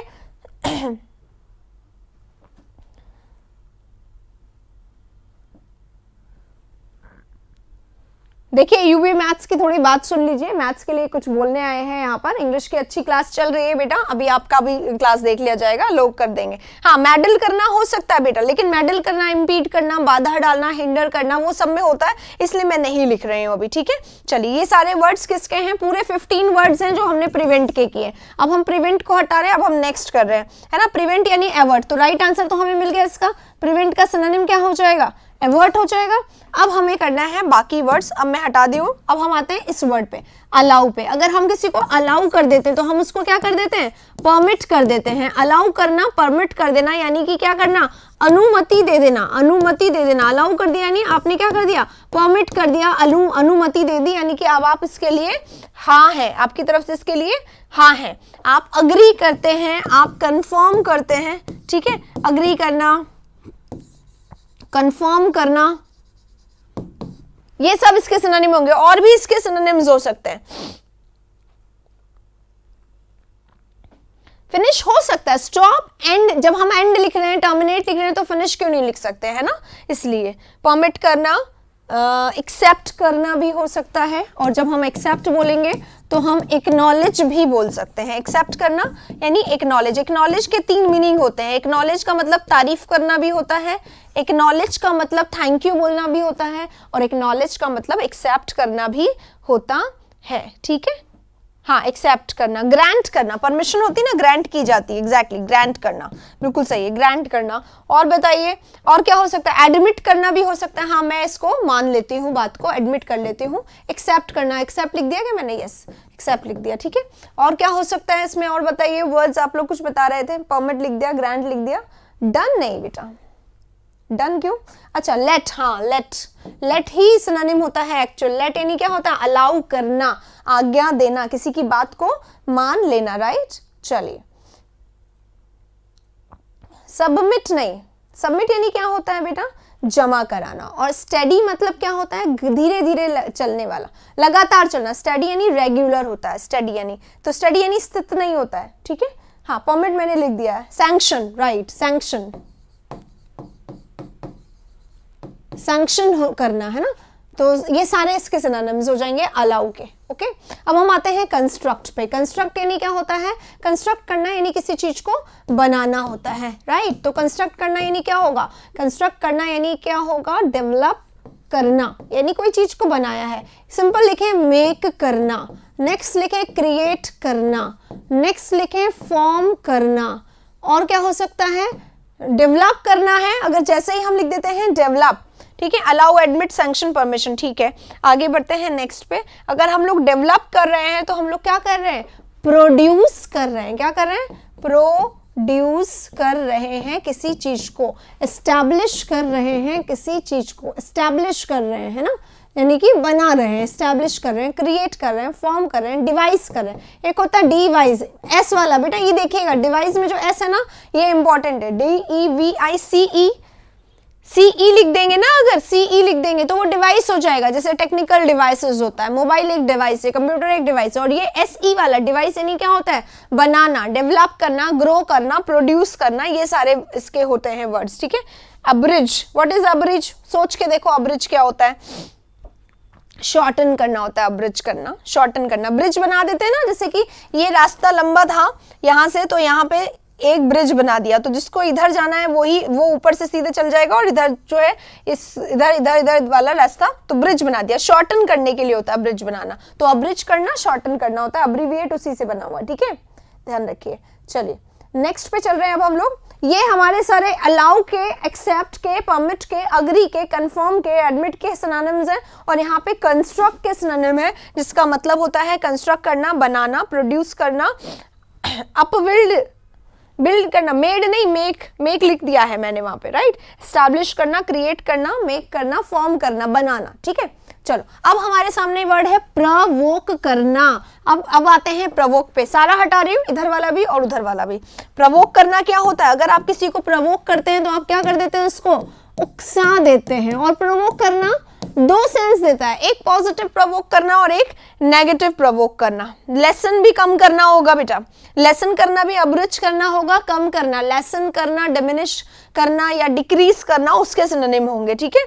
देखिए यूबी मैथ्स की थोड़ी बात सुन लीजिए, मैथ्स के लिए कुछ बोलने आए हैं यहाँ पर। इंग्लिश की अच्छी क्लास चल रही है बेटा, अभी आपका भी क्लास देख लिया जाएगा, लोग कर देंगे। हाँ मेडल करना हो सकता है बेटा, लेकिन मेडल करना, इम्पीड करना, बाधा डालना, हिंडर करना, वो सब में होता है, इसलिए मैं नहीं लिख रही हूँ अभी, ठीक है। चलिए ये सारे वर्ड्स किसके हैं, पूरे 15 वर्ड्स हैं जो हमने प्रिवेंट के किए। अब हम प्रिवेंट को हटा रहे हैं, अब हम नेक्स्ट कर रहे हैं, है ना। प्रिवेंट यानी एवर्ट, तो राइट आंसर तो हमें मिल गया इसका। प्रिवेंट का सिनोनिम क्या हो जाएगा, एवर्ट हो जाएगा। अब हमें करना है बाकी वर्ड्स, अब मैं हटा दी हूँ। अब हम आते हैं इस वर्ड पे, अलाउ पे। अगर हम किसी को अलाउ कर देते हैं तो हम उसको क्या कर देते हैं, परमिट कर देते हैं। अलाउ करना, परमिट कर देना, यानी कि क्या करना, अनुमति दे देना, अनुमति दे देना। अलाउ कर दिया यानी आपने क्या कर दिया, परमिट कर दिया, अनुमति दे दी, यानी कि अब आप इसके लिए हाँ है, आपकी तरफ से इसके लिए हाँ है। आप अग्री करते हैं, आप कंफर्म करते हैं, ठीक है। अग्री करना, कंफर्म करना, ये सब इसके सिनोनिम होंगे, और भी इसके सिनोनिम्स हो सकते हैं। फिनिश हो सकता है, स्टॉप, एंड। जब हम एंड लिख रहे हैं, टर्मिनेट लिख रहे हैं, तो फिनिश क्यों नहीं लिख सकते, है ना। इसलिए परमिट करना, एक्सेप्ट करना भी हो सकता है। और जब हम एक्सेप्ट बोलेंगे तो हम एक्नॉलेज भी बोल सकते हैं। एक्सेप्ट करना यानी एक्नॉलेज। एक्नॉलेज के 3 मीनिंग होते हैं। एक्नॉलेज का मतलब तारीफ करना भी होता है, एक्नॉलेज का मतलब थैंक यू बोलना भी होता है, और एक्नॉलेज का मतलब एक्सेप्ट करना भी होता है, ठीक है। हाँ एक्सेप्ट करना, ग्रांट करना, परमिशन होती है ना, ग्रांट की जाती है, एग्जैक्टली ग्रांट करना, बिल्कुल सही है, ग्रांट करना। और बताइए और क्या हो सकता है, एडमिट करना भी हो सकता है। हाँ मैं इसको मान लेती हूँ, बात को एडमिट कर लेती हूँ। एक्सेप्ट करना, एक्सेप्ट लिख दिया क्या मैंने, यस एक्सेप्ट लिख दिया, ठीक है। और क्या हो सकता है इसमें, और बताइए वर्ड्स, आप लोग कुछ बता रहे थे, परमिट लिख दिया, ग्रांट लिख दिया, डन नहीं बेटा, डन क्यों, अच्छा लेट, हाँ लेट ही सिनोनिम होता है एक्चुअल। लेट यानी क्या होता है, अलाउ करना, आज्ञा देना, किसी की बात को मान लेना, राइट। चलिए सबमिट नहीं, सबमिट यानी क्या होता है बेटा, जमा कराना। और स्टडी मतलब क्या होता है, धीरे धीरे चलने वाला, लगातार चलना। स्टडी यानी रेगुलर होता है, स्टडी यानी, तो स्टडी यानी स्थित नहीं होता है, ठीक है। हाँ परमिट मैंने लिख दिया है, सैंक्शन, राइट सैंक्शन, सैंक्शन करना, है ना। तो ये सारे इसके सिनोनिम्स हो जाएंगे अलाउ के, ओके। अब हम आते हैं कंस्ट्रक्ट पे। कंस्ट्रक्ट यानी क्या होता है, कंस्ट्रक्ट करना यानी किसी चीज को बनाना होता है, राइट। तो कंस्ट्रक्ट करना यानी क्या होगा, कंस्ट्रक्ट करना यानी क्या होगा, डेवलप करना, यानी कोई चीज को बनाया है। सिंपल लिखे मेक करना, नेक्स्ट लिखे क्रिएट करना, नेक्स्ट लिखे फॉर्म करना। और क्या हो सकता है, डेवलप करना है, अगर जैसे ही हम लिख देते हैं डेवलप, ठीक है। अलाउ, एडमिट, सैंक्शन, परमिशन, ठीक है। आगे बढ़ते हैं नेक्स्ट पे। अगर हम लोग डेवलप कर रहे हैं तो हम लोग क्या कर रहे हैं, प्रोड्यूस कर रहे हैं। क्या कर रहे हैं, प्रोड्यूस कर रहे हैं किसी चीज को, एस्टैब्लिश कर रहे हैं किसी चीज को, एस्टैब्लिश कर रहे हैं, है ना, यानी कि बना रहे हैं, एस्टैब्लिश कर रहे हैं, क्रिएट कर रहे हैं, फॉर्म कर रहे हैं, डिवाइस कर रहे हैं। एक होता है डिवाइस, एस वाला बेटा, ये देखिएगा डिवाइस में जो एस है ना ये इंपॉर्टेंट है, DEVICE, CE लिख देंगे ना, अगर CE लिख देंगे तो वो डिवाइस हो जाएगा। जैसे टेक्निकल डिवाइसेस होता है, मोबाइल एक डिवाइस है, कंप्यूटर एक डिवाइस है। और ये SE वाला डिवाइस यानी क्या होता है, बनाना, डेवलप करना, ग्रो करना, प्रोड्यूस करना, ये सारे इसके होते हैं वर्ड्स, ठीक है। अब्रिज, व्हाट इज अब्रिज, सोच के देखो अब्रिज क्या होता है, शॉर्टन करना होता है, अब्रिज करना, शॉर्टन करना। ब्रिज बना देते हैं ना, जैसे कि ये रास्ता लंबा था यहाँ से, तो यहाँ पे एक ब्रिज बना दिया, तो जिसको इधर जाना है वो ऊपर से सीधे चल जाएगा, और इधर जो है इस इधर वाला रास्ता, तो ब्रिज बना दिया। शॉर्टन करने के लिए होता है ब्रिज बनाना, तो अब्रिज करना, शॉर्टन करना होता है, अब्रीविएट उसी से बना हुआ, ठीक है, ध्यान रखिए। चलिए नेक्स्ट पे चल रहे हैं अब हम लोग। ये हमारे सारे अलाउ के, एक्सेप्ट के, परमिट के, अग्री के, कंफर्म के, एडमिट के सिनोनिम्स हैं। और यहाँ पे कंस्ट्रक्ट के सिनोनिम है, जिसका मतलब होता है कंस्ट्रक्ट करना, बनाना, प्रोड्यूस करना, बिल्ड करना, मेड नहीं मेक लिख दिया है मैंने वहां पे, राइट। एस्टैब्लिश करना, क्रिएट करना, मेक करना, फॉर्म करना, बनाना, ठीक है। चलो अब हमारे सामने वर्ड है प्रवोक करना। अब आते हैं प्रवोक पे, सारा हटा रही हूँ, इधर वाला भी और उधर वाला भी। प्रवोक करना क्या होता है, अगर आप किसी को प्रवोक करते हैं तो आप क्या कर देते हैं, उसको उकसा देते हैं। और प्रवोक करना 2 सेंस देता है, एक पॉजिटिव प्रवोक करना और एक नेगेटिव प्रवोक करना। लेसन भी कम करना होगा बेटा, लेसन करना भी अब्रिज करना होगा, कम करना, लेसन करना, डिमिनिश करना या डिक्रीज करना, उसके सिनोनिम होंगे, ठीक है।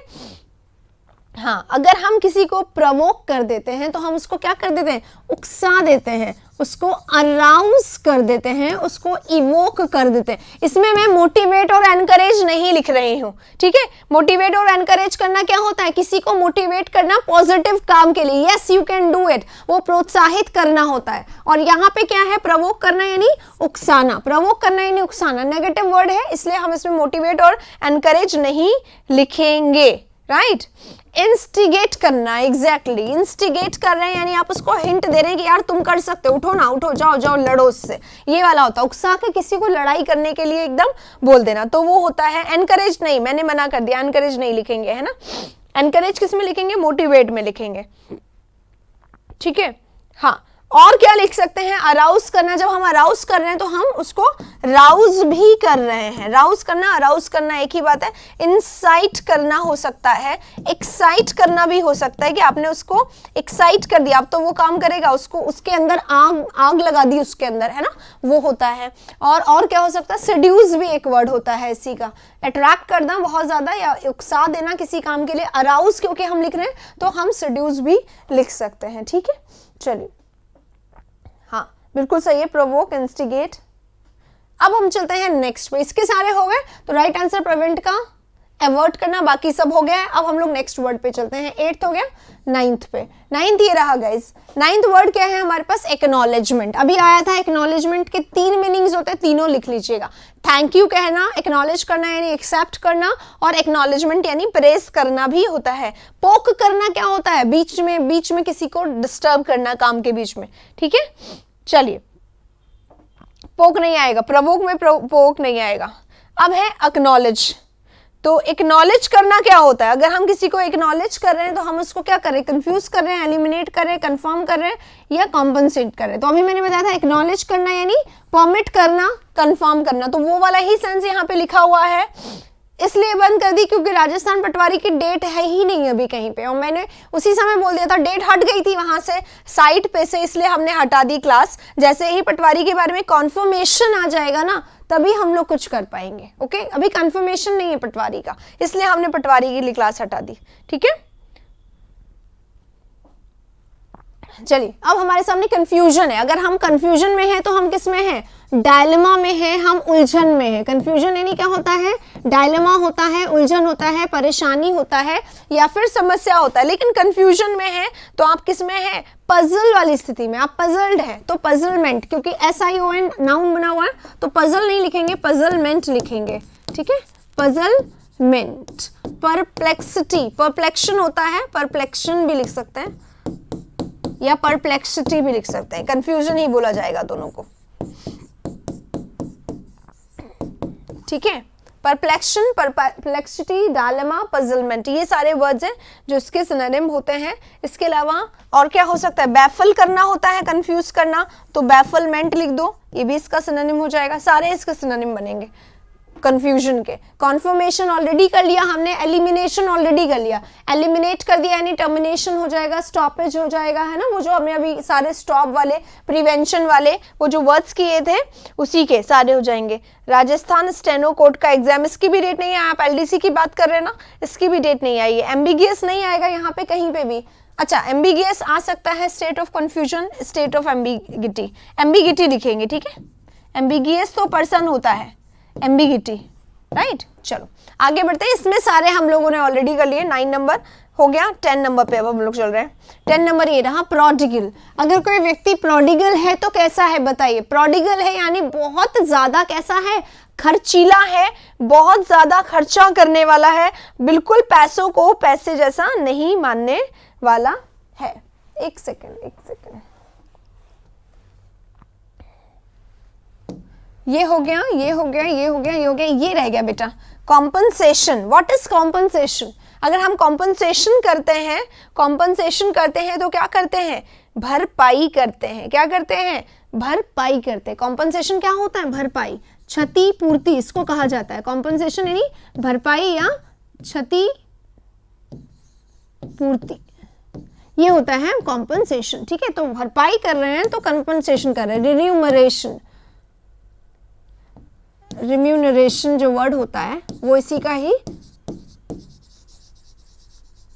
हाँ, अगर हम किसी को प्रवोक कर देते हैं तो हम उसको क्या कर देते हैं, उकसा देते हैं, उसको अराउज कर देते हैं, उसको इवोक कर देते हैं। इसमें मैं मोटिवेट और एनकरेज नहीं लिख रही हूँ, ठीक है। मोटिवेट और एनकरेज करना क्या होता है, किसी को मोटिवेट करना पॉजिटिव काम के लिए, yes you can do it, वो प्रोत्साहित करना होता है। और यहाँ पे क्या है, प्रवोक करना यानी उकसाना, प्रवोक करना यानी उकसाना नेगेटिव वर्ड है, इसलिए हम इसमें मोटिवेट और एनकरेज नहीं लिखेंगे, राइट। इंस्टिगेट करना, एग्जैक्टली इंस्टिगेट कर रहे हैं यानी आप उसको हिंट दे रहे हैं कि यार तुम कर सकते हो, उठो ना, उठो, जाओ जाओ लड़ो उससे, ये वाला होता है। उकसा के किसी को लड़ाई करने के लिए एकदम बोल देना, तो वो होता है। एनकरेज नहीं, मैंने मना कर दिया, एनकरेज नहीं लिखेंगे, है ना। एनकरेज किस में लिखेंगे, मोटिवेट में लिखेंगे, ठीक है। हाँ, और क्या लिख सकते हैं, अराउज करना। जब हम अराउज कर रहे हैं तो हम उसको राउज भी कर रहे हैं। राउज करना, अराउज करना एक ही बात है। इंसाइट करना हो सकता है, एक्साइट करना भी हो सकता है कि आपने उसको एक्साइट कर दिया, अब तो वो काम करेगा, उसको उसके अंदर आग लगा दी उसके अंदर, है ना, वो होता है। और क्या हो सकता है, सेड्यूस भी एक वर्ड होता है इसी का, अट्रैक्ट करना बहुत ज्यादा या उकसा देना किसी काम के लिए। अराउज क्योंकि हम लिख रहे हैं तो हम सेड्यूस भी लिख सकते हैं, ठीक है। चलिए, हाँ बिल्कुल सही है, प्रोवोक, इंस्टिगेट। अब हम चलते हैं नेक्स्ट पे, इसके सारे हो गए, तो राइट आंसर प्रिवेंट का, अवॉइड करना, बाकी सब हो गया है। अब हम लोग नेक्स्ट वर्ड पे चलते हैं, 8th हो गया, 9th पे। 9th ये रहा गाइस, 9th वर्ड क्या है हमारे पास, एक्नॉलेजमेंट। अभी आया था, एक्नॉलेजमेंट के 3 मीनिंग्स होते हैं, तीनों लिख लीजिएगा। थैंक यू कहना, एक्नॉलेज करना यानी एक्सेप्ट करना, और एक्नॉलेजमेंट यानी प्रेस करना भी होता है। पोक करना क्या होता है, बीच में किसी को डिस्टर्ब करना काम के बीच में, ठीक है। चलिए, पोक नहीं आएगा, प्रवोक में पोक नहीं आएगा। अब है एक्नॉलेज। तो एक्नॉलेज करना क्या होता है, अगर हम किसी को एक्नॉलेज कर रहे हैं तो हम उसको क्या कर रहे हैं, कंफ्यूज कर रहे हैं, एलिमिनेट कर रहे हैं, कंफर्म कर रहे हैं या कॉम्पनसेट कर रहे हैं। तो अभी मैंने बताया था एक्नॉलेज करना यानी परमिट करना, कंफर्म करना, तो वो वाला ही सेंस यहाँ पे लिखा हुआ है। इसलिए बंद कर दी क्योंकि राजस्थान पटवारी की डेट है ही नहीं अभी कहीं पे, और मैंने उसी समय बोल दिया था, डेट हट गई थी वहां से साइट पे से, इसलिए हमने हटा दी क्लास। जैसे ही पटवारी के बारे में कॉन्फर्मेशन आ जाएगा ना, तभी हम लोग कुछ कर पाएंगे, ओके। अभी कन्फर्मेशन नहीं है पटवारी का, इसलिए हमने पटवारी के लिए क्लास हटा दी, ठीक है। चलिए, अब हमारे सामने कंफ्यूजन है। अगर हम कंफ्यूजन में हैं तो हम किस में हैं, डायलेमा में है, हम उलझन में है। कंफ्यूजन यानी क्या होता है, डायलेमा होता है, उलझन होता है, परेशानी होता है या फिर समस्या होता है। लेकिन कंफ्यूजन में है तो आप किस में है, पजल वाली स्थिति में, आप पजल्ड है तो पजलमेंट, क्योंकि SION नाउन बना हुआ है तो पजल नहीं लिखेंगे, पजलमेंट लिखेंगे, ठीक है, पजलमेंट। परप्लेक्सिटी, परप्लेक्शन होता है, परप्लेक्शन भी लिख सकते हैं या परप्लेक्सिटी भी लिख सकते हैं, कंफ्यूजन ही बोला जाएगा दोनों को, ठीक है। परप्लेक्शन, परप्लेक्सिटी, डायलेमा, पजलमेंट, ये सारे वर्ड्स हैं जो इसके सिनोनिम होते हैं। इसके अलावा और क्या हो सकता है, बैफल करना होता है, कंफ्यूज करना, तो बैफलमेंट लिख दो, ये भी इसका सिनोनिम हो जाएगा। सारे इसके सिनोनिम बनेंगे कंफ्यूजन के। कॉन्फर्मेशन ऑलरेडी कर लिया हमने, एलिमिनेशन ऑलरेडी कर लिया, एलिमिनेट कर दिया यानी टर्मिनेशन हो जाएगा, स्टॉपेज हो जाएगा, है ना, वो जो हमने अभी सारे स्टॉप वाले, प्रिवेंशन वाले वो जो वर्ड्स किए थे उसी के सारे हो जाएंगे। राजस्थान स्टेनो कोड का एग्जाम, इसकी भी डेट नहीं है, आप LDC की बात कर रहे हैं ना, इसकी भी डेट नहीं आई है। एम्बिगियस नहीं आएगा यहाँ पे कहीं पे भी। अच्छा, एम्बिगियस आ सकता है, state of confusion, state of ambiguity, ambiguity लिखेंगे, ठीक है। एम्बिगियस तो पर्सन होता है, एम्बिगिटी, राइट। चलो आगे बढ़ते हैं, इसमें सारे हम लोगों ने ऑलरेडी कर लिए। 9 नंबर हो गया, 10 नंबर पे अब हम लोग चल रहे हैं। 10 नंबर ये रहा, प्रोडिगल। अगर कोई व्यक्ति प्रोडिगल है तो कैसा है बताइए, प्रोडिगल है यानी बहुत ज्यादा कैसा है, खर्चीला है, बहुत ज्यादा खर्चा करने वाला है, बिल्कुल पैसों को पैसे जैसा नहीं मानने वाला है। एक सेकेंड, ये हो गया, ये हो गया, ये हो गया, ये हो गया, ये रह गया बेटा, कॉम्पनसेशन। व्हाट इज कॉम्पनसेशन, अगर हम कॉम्पनसेशन करते हैं तो क्या करते हैं, भरपाई करते हैं। क्या करते हैं, भरपाई करते हैं। कॉम्पनसेशन क्या होता है, भरपाई, क्षति पूर्ति इसको कहा जाता है। कॉम्पनसेशन यानी भरपाई या क्षति पूर्ति, ये होता है कॉम्पनसेशन, ठीक है। तो भरपाई कर रहे हैं तो कॉम्पनसेशन कर रहे हैं। रिम्यूनरेशन, रिम्यूनरेशन जो वर्ड होता है वो इसी का ही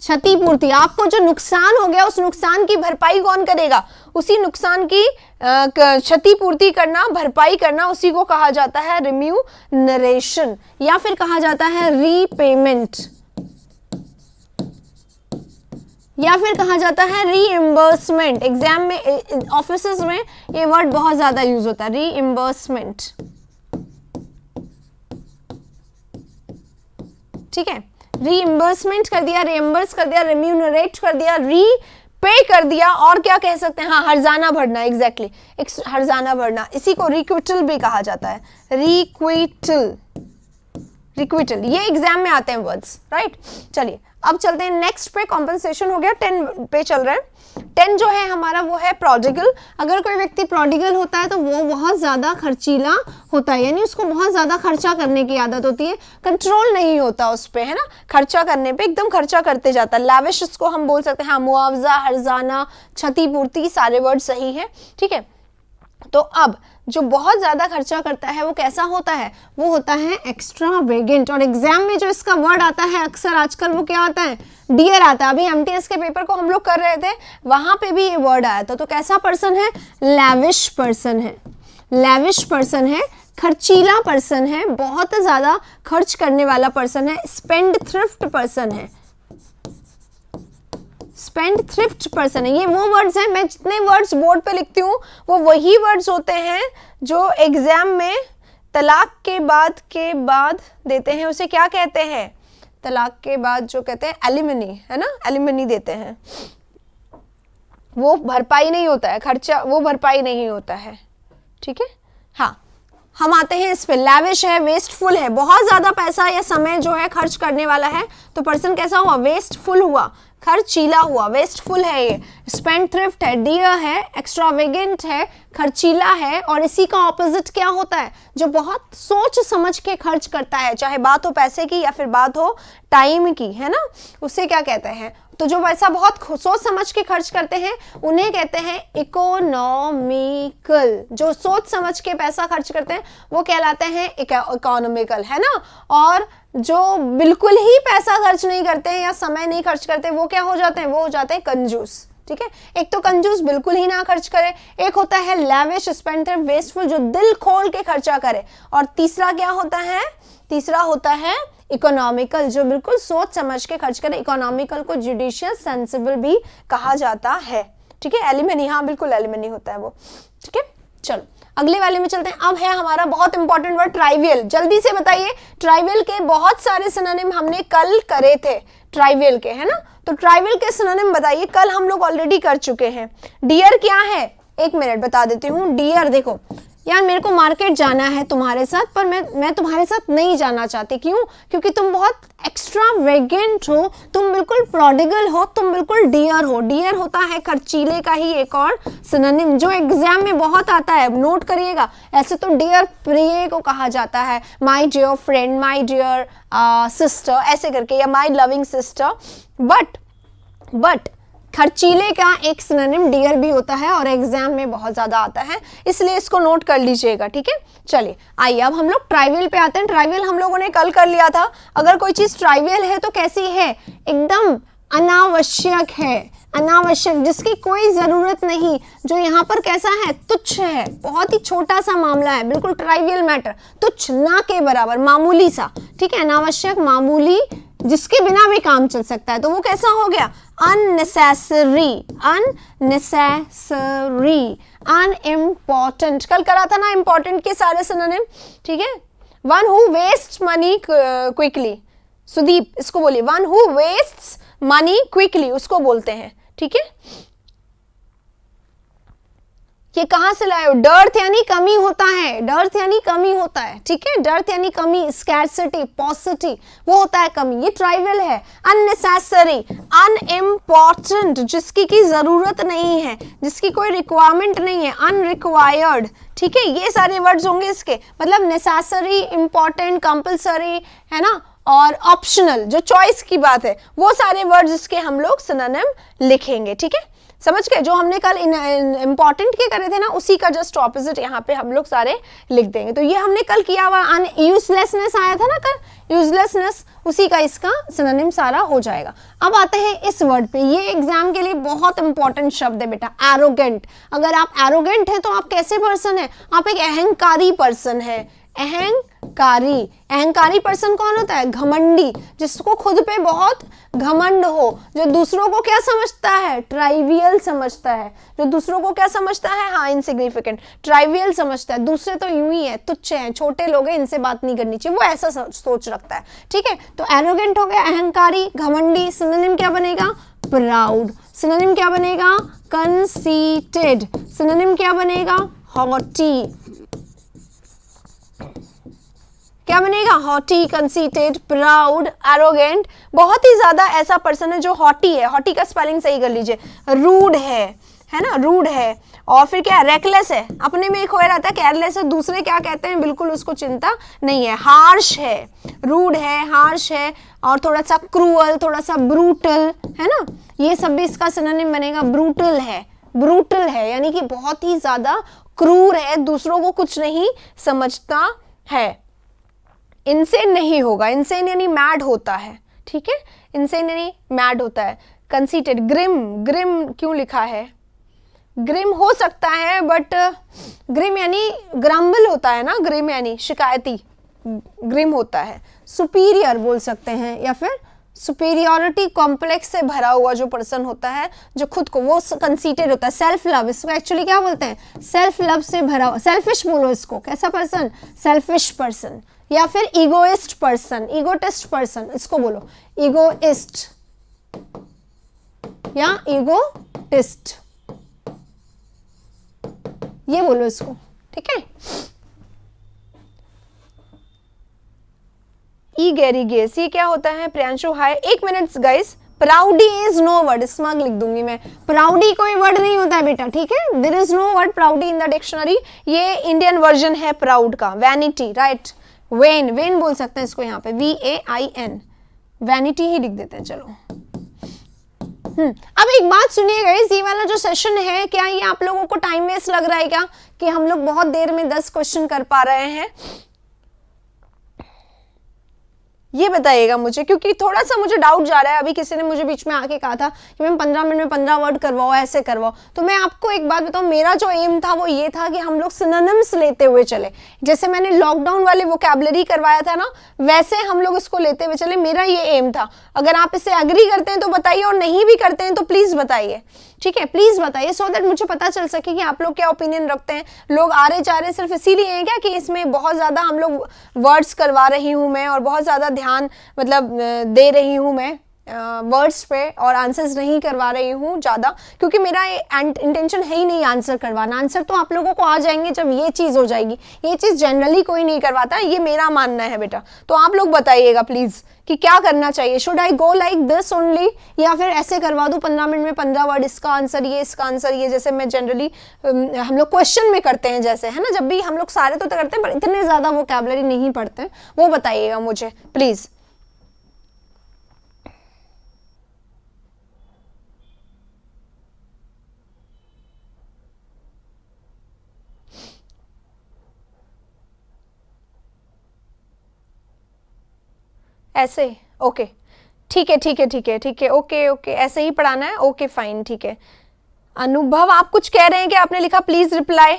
क्षतिपूर्ति, आपको जो नुकसान हो गया उस नुकसान की भरपाई कौन करेगा, उसी नुकसान की क्षतिपूर्ति करना, भरपाई करना, उसी को कहा जाता है रिम्यूनरेशन या फिर कहा जाता है रीपेमेंट या फिर कहा जाता है रीइम्बर्समेंट। एग्जाम में, ऑफिसेज में ये वर्ड बहुत ज्यादा यूज होता है, रीइम्बर्समेंट। ठीक है, रीइम्बर्समेंट कर दिया, रीइम्बर्स कर दिया, रिम्यूनरेट कर दिया, री पे कर दिया, और क्या कह सकते हैं, हाँ हर्जाना भरना, एग्जैक्टली हर्जाना भरना, इसी को रिक्विटल भी कहा जाता है, रिक्विटल, रिक्विटल, ये एग्जाम में आते हैं वर्ड्स, राइट। चलिए अब चलते हैं नेक्स्ट पे, कॉम्पनसेशन हो गया, 10 पे चल रहा है। 10 जो है हमारा वो है प्रोडिगल। अगर कोई व्यक्ति प्रोडिगल होता है तो वो बहुत ज्यादा खर्चीला होता है, यानी उसको बहुत ज्यादा खर्चा करने की आदत होती है, कंट्रोल नहीं होता उस पे, है ना, खर्चा करने पे एकदम खर्चा करते जाता है। लाविश इसको हम बोल सकते हैं, हाँ मुआवजा, हर्जाना, क्षतिपूर्ति, सारे वर्ड सही है, ठीक है। तो अब जो बहुत ज्यादा खर्चा करता है वो कैसा होता है, वो होता है एक्स्ट्रावेगेंट। और एग्जाम में जो इसका वर्ड आता है अक्सर आजकल वो क्या आता है, डियर आता है। अभी एमटीएस के पेपर को हम लोग कर रहे थे, वहां पे भी ये वर्ड आया था। तो कैसा पर्सन है, लैविश पर्सन है, लैविश पर्सन है, खर्चीला पर्सन है, बहुत ज्यादा खर्च करने वाला पर्सन है, स्पेंड थ्रिफ्ट पर्सन है, स्पेंड थ्रिफ्ट पर्सन है। ये वो वर्ड्स हैं, मैं जितने वर्ड्स बोर्ड पे लिखती हूँ वो वही वर्ड्स होते हैं जो एग्जाम में तलाक के बाद देते हैं। उसे क्या कहते हैं, तलाक के बाद जो कहते हैं एलिमनी, है ना, एलिमनी देते हैं। वो भरपाई नहीं होता है, खर्चा वो भरपाई नहीं होता है, ठीक है। हाँ, हम आते हैं इस पे, लैविश है, वेस्टफुल है, बहुत ज्यादा पैसा या समय जो है खर्च करने वाला है, तो पर्सन कैसा हुआ, वेस्टफुल हुआ, खर्चीला हुआ, वेस्टफुल है ये। स्पेंड थ्रिफ्ट है, डियर है, एक्स्ट्रावेगेंट है, खर्चीला है। और इसी का ऑपोजिट क्या होता है, जो बहुत सोच समझ के खर्च करता है, चाहे बात हो पैसे की या फिर बात हो टाइम की, है ना, उसे क्या कहते हैं। तो जो पैसा बहुत सोच समझ के खर्च करते हैं उन्हें कहते हैं इकोनॉमिकल। जो सोच समझ के पैसा खर्च करते हैं वो कहलाते हैं इकोनॉमिकल, है ना। और जो बिल्कुल ही पैसा खर्च नहीं करते हैं या समय नहीं खर्च करते वो क्या हो जाते हैं, वो हो जाते हैं कंजूस, ठीक है। एक तो कंजूस बिल्कुल ही ना खर्च करे, एक होता है लैविश, स्पेंड, वेस्टफुल, जो दिल खोल के खर्चा करे, और तीसरा क्या होता है, तीसरा होता है इकोनॉमिकल, जो बिल्कुल सोच समझ के खर्च करे। इकोनॉमिकल को जुडिशियस, सेंसिबल भी कहा जाता है, ठीक है। एलिमनी, हाँ बिल्कुल एलिमनी होता है वो, ठीक है। चलो अगले वाले में चलते हैं। अब है हमारा बहुत इंपॉर्टेंट वर्ड ट्राइवियल। जल्दी से बताइए, ट्राइवियल के बहुत सारे सिनोनिम हमने कल करे थे, ट्राइवियल के, है ना। तो ट्राइवियल के सिनोनिम बताइए, कल हम लोग ऑलरेडी कर चुके हैं। डियर क्या है, एक मिनट बता देती हूँ। डियर देखो यार, मेरे को मार्केट जाना है तुम्हारे साथ, पर मैं तुम्हारे साथ नहीं जाना चाहती। क्यों, क्योंकि तुम बहुत एक्स्ट्रावेगेंट हो, तुम बिल्कुल प्रोडिगल हो, तुम बिल्कुल डियर हो। डियर होता है खर्चीले का ही एक और सिनोनिम जो एग्जाम में बहुत आता है, नोट करिएगा। ऐसे तो डियर प्रिय को कहा जाता है, my dear friend, my dear sister, ऐसे करके, या माय लविंग सिस्टर। बट खर्चीले का एक सिनोनिम डियर भी होता है और एग्जाम में बहुत ज्यादा आता है, इसलिए इसको नोट कर लीजिएगा, ठीक है। चलिए आइए अब हम लोग ट्राइवियल पे आते हैं। ट्राइवियल हम लोगों ने कल कर लिया था। अगर कोई चीज ट्राइवियल है तो कैसी है, एकदम अनावश्यक है, अनावश्यक, जिसकी कोई जरूरत नहीं, जो यहाँ पर कैसा है, तुच्छ है, बहुत ही छोटा सा मामला है, बिल्कुल ट्राइवियल मैटर, तुच्छ, ना के बराबर, मामूली सा, ठीक है। अनावश्यक, मामूली, जिसके बिना भी काम चल सकता है, तो वो कैसा हो गया, अननेसेसरी, अननेसेसरी, अनइम्पॉर्टेंट। कल करा था ना इंपॉर्टेंट के सारे सिनोनिम, ठीक है। One who waste money quickly, Sudeep इसको बोलिए, one who wastes money quickly उसको बोलते हैं, ठीक है। ये कहां से लाए हो, डर्थ यानी कमी होता है, डर्थ यानी कमी होता है, ठीक है। डर्थ यानी कमी, स्कैर्सिटी, पॉसिटी, वो होता है कमी, ये ट्राइवियल है। अननेसेसरी, अनइम्पॉर्टेंट, जिसकी की जरूरत नहीं है, जिसकी कोई रिक्वायरमेंट नहीं है, अनरिक्वायर्ड, ठीक है। ये सारे वर्ड्स होंगे इसके, मतलब नेसेसरी, इंपॉर्टेंट, कंपल्सरी, है ना, और ऑप्शनल, जो चॉइस की बात है, वो सारे वर्ड्स इसके हम लोग सिनोनिम लिखेंगे, ठीक है। समझ गए? जो हमने कल इंपॉर्टेंट के करे थे ना, उसी का जस्ट ऑपोजिट यहाँ पे हम लोग सारे लिख देंगे। तो ये हमने कल किया हुआ, यूजलेसनेस आया था ना कल, यूजलेसनेस, उसी का इसका सिनोनिम सारा हो जाएगा। अब आते हैं इस वर्ड पे, ये एग्जाम के लिए बहुत इंपॉर्टेंट शब्द है बेटा, एरोगेंट। अगर आप एरोगेंट हैं तो आप कैसे पर्सन है? आप एक अहंकारी पर्सन है। अहंकारी, अहंकारी पर्सन कौन होता है? घमंडी, जिसको खुद पे बहुत घमंड हो, जो दूसरों को क्या समझता है? ट्राइवियल समझता है। जो दूसरों को क्या समझता है? हाँ, इनसिग्निफिकेंट, ट्राइवियल समझता है। दूसरे तो यूं ही है, तुच्छ हैं, छोटे लोग हैं, इनसे बात नहीं करनी चाहिए, वो ऐसा सोच रखता है। ठीक है, तो एरोगेंट हो गया, अहंकारी, घमंडी। सिनोनिम क्या बनेगा? प्राउड। सिनोनिम क्या बनेगा? कंसीटेड। सिनोनिम क्या बनेगा? हॉटी। क्या बनेगा? Haughty, conceited, proud, arrogant. बहुत ही ज्यादा ऐसा पर्सन है जो हॉटी है। हॉटी का स्पेलिंग सही कर लीजिए। रूड है ना, रूड है। और फिर क्या? रेकलेस है, अपने में खोया रहता है, केयरलेस है, दूसरे क्या कहते हैं बिल्कुल उसको चिंता नहीं है। हार्श है, रूड है, हार्श है, और थोड़ा सा क्रूअल, थोड़ा सा ब्रूटल, है ना, ये सब भी इसका सिनोनिम बनेगा। ब्रूटल है, ब्रूटल है यानी कि बहुत ही ज्यादा क्रूर है, दूसरों को कुछ नहीं समझता है। इनसेन नहीं होगा, इनसेन यानी मैड होता है। ठीक है, इनसेन यानी मैड होता है। कंसीटेड, ग्रिम, ग्रिम क्यों लिखा है? ग्रिम हो सकता है, बट ग्रिम यानी ग्रम्बल होता है ना, ग्रिम यानी शिकायती, ग्रिम होता है। सुपीरियर बोल सकते हैं, या फिर सुपीरियोरिटी कॉम्प्लेक्स से भरा हुआ जो पर्सन होता है, जो खुद को, वो कंसीटेड होता है। सेल्फ लव, इसको एक्चुअली क्या बोलते हैं? सेल्फ लव से भरा हुआ, सेल्फिश बोलो इसको। कैसा पर्सन? सेल्फिश पर्सन, या फिर ईगोइस्ट पर्सन, ईगोटिस्ट पर्सन, इसको बोलो ईगोइस्ट या ईगोटिस्ट, ये बोलो इसको। ठीक है, ईगेरिगेस, ये क्या होता है? Priyanshu hi, 1 minute guys. Proudy is no word, smug लिख दूंगी मैं। प्राउडी कोई वर्ड नहीं होता है बेटा, ठीक है, there is no word proudy in the dictionary. ये इंडियन वर्जन है प्राउड का। वैनिटी, राइट, वेन, वेन बोल सकते हैं इसको यहाँ पे, VAIN, वैनिटी ही लिख देते हैं। चलो, अब एक बात सुनिए गाइस, ये वाला जो सेशन है, क्या ये आप लोगों को टाइम वेस्ट लग रहा है क्या, कि हम लोग बहुत देर में 10 क्वेश्चन कर पा रहे हैं? ये बताइएगा मुझे, क्योंकि थोड़ा सा मुझे डाउट जा रहा है। अभी किसी ने मुझे बीच में आके कहा था कि मैम 15 मिनट में 15 वर्ड करवाओ, ऐसे करवाओ। तो मैं आपको एक बात बताऊं, मेरा जो एम था वो ये था कि हम लोग सिनोनिम्स लेते हुए चले। जैसे मैंने लॉकडाउन वाले वोकैबुलरी करवाया था ना, वैसे हम लोग इसको लेते हुए चले, मेरा ये एम था। अगर आप इसे एग्री करते हैं तो बताइए, और नहीं भी करते हैं तो प्लीज बताइए। ठीक है, प्लीज बताइए, सो दैट मुझे पता चल सके कि आप लोग क्या ओपिनियन रखते हैं। लोग आ रहे जा रहे सिर्फ इसीलिए हैं क्या कि इसमें बहुत ज्यादा हम लोग वर्ड्स करवा रही हूं मैं, और बहुत ज्यादा ध्यान मतलब दे रही हूं मैं वर्ड्स पे, और आंसर्स नहीं करवा रही हूँ ज़्यादा, क्योंकि मेरा इंटेंशन है ही नहीं आंसर करवाना। आंसर तो आप लोगों को आ जाएंगे जब ये चीज़ हो जाएगी। ये चीज़ जनरली कोई नहीं करवाता, ये मेरा मानना है बेटा। तो आप लोग बताइएगा प्लीज़ कि क्या करना चाहिए। Should I go like this only, या फिर ऐसे करवा दूँ 15 मिनट में 15 वर्ड, इसका आंसर ये, इसका आंसर ये, जैसे मैं जनरली हम लोग क्वेश्चन में करते हैं, जैसे है ना, जब भी हम लोग सारे तो करते हैं पर इतने ज़्यादा वोकैबुलरी नहीं पढ़ते हैं। वो बताइएगा मुझे प्लीज़। ऐसे, ओके, ठीक है ठीक है ठीक है ठीक है, ओके ओके, ऐसे ही पढ़ाना है, ओके फाइन, ठीक है। अनुभव, आप कुछ कह रहे हैं कि आपने लिखा प्लीज रिप्लाई।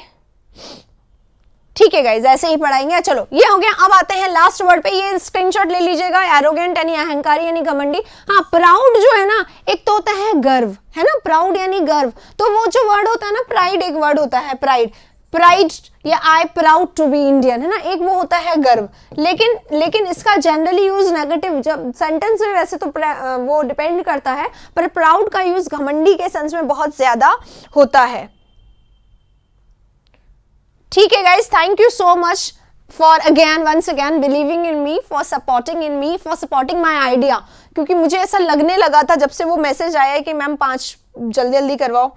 ठीक है गाइज, ऐसे ही पढ़ाएंगे। चलो, ये हो गया। अब आते हैं लास्ट वर्ड पे, ये स्क्रीनशॉट ले लीजिएगा। एरोगेंट यानी अहंकारी यानी घमंडी। हाँ, प्राउड जो है ना, एक तो होता है गर्व, है ना, प्राउड यानी गर्व। तो वो जो वर्ड होता है ना, प्राइड एक वर्ड होता है, प्राइड, प्राइड या I proud to be Indian, है ना, एक वो होता है गर्व। लेकिन इसका जनरली यूज नेगेटिव, जब सेंटेंस में वैसे तो वो डिपेंड करता है, पर प्राउड का यूज घमंडी के सेंस में बहुत ज्यादा होता है। ठीक है guys, thank you so much for again once again believing in me, for supporting in me, for supporting my idea. क्योंकि मुझे ऐसा लगने लगा था जब से वो मैसेज आया है कि मैम 5 जल्दी जल्दी करवाओ,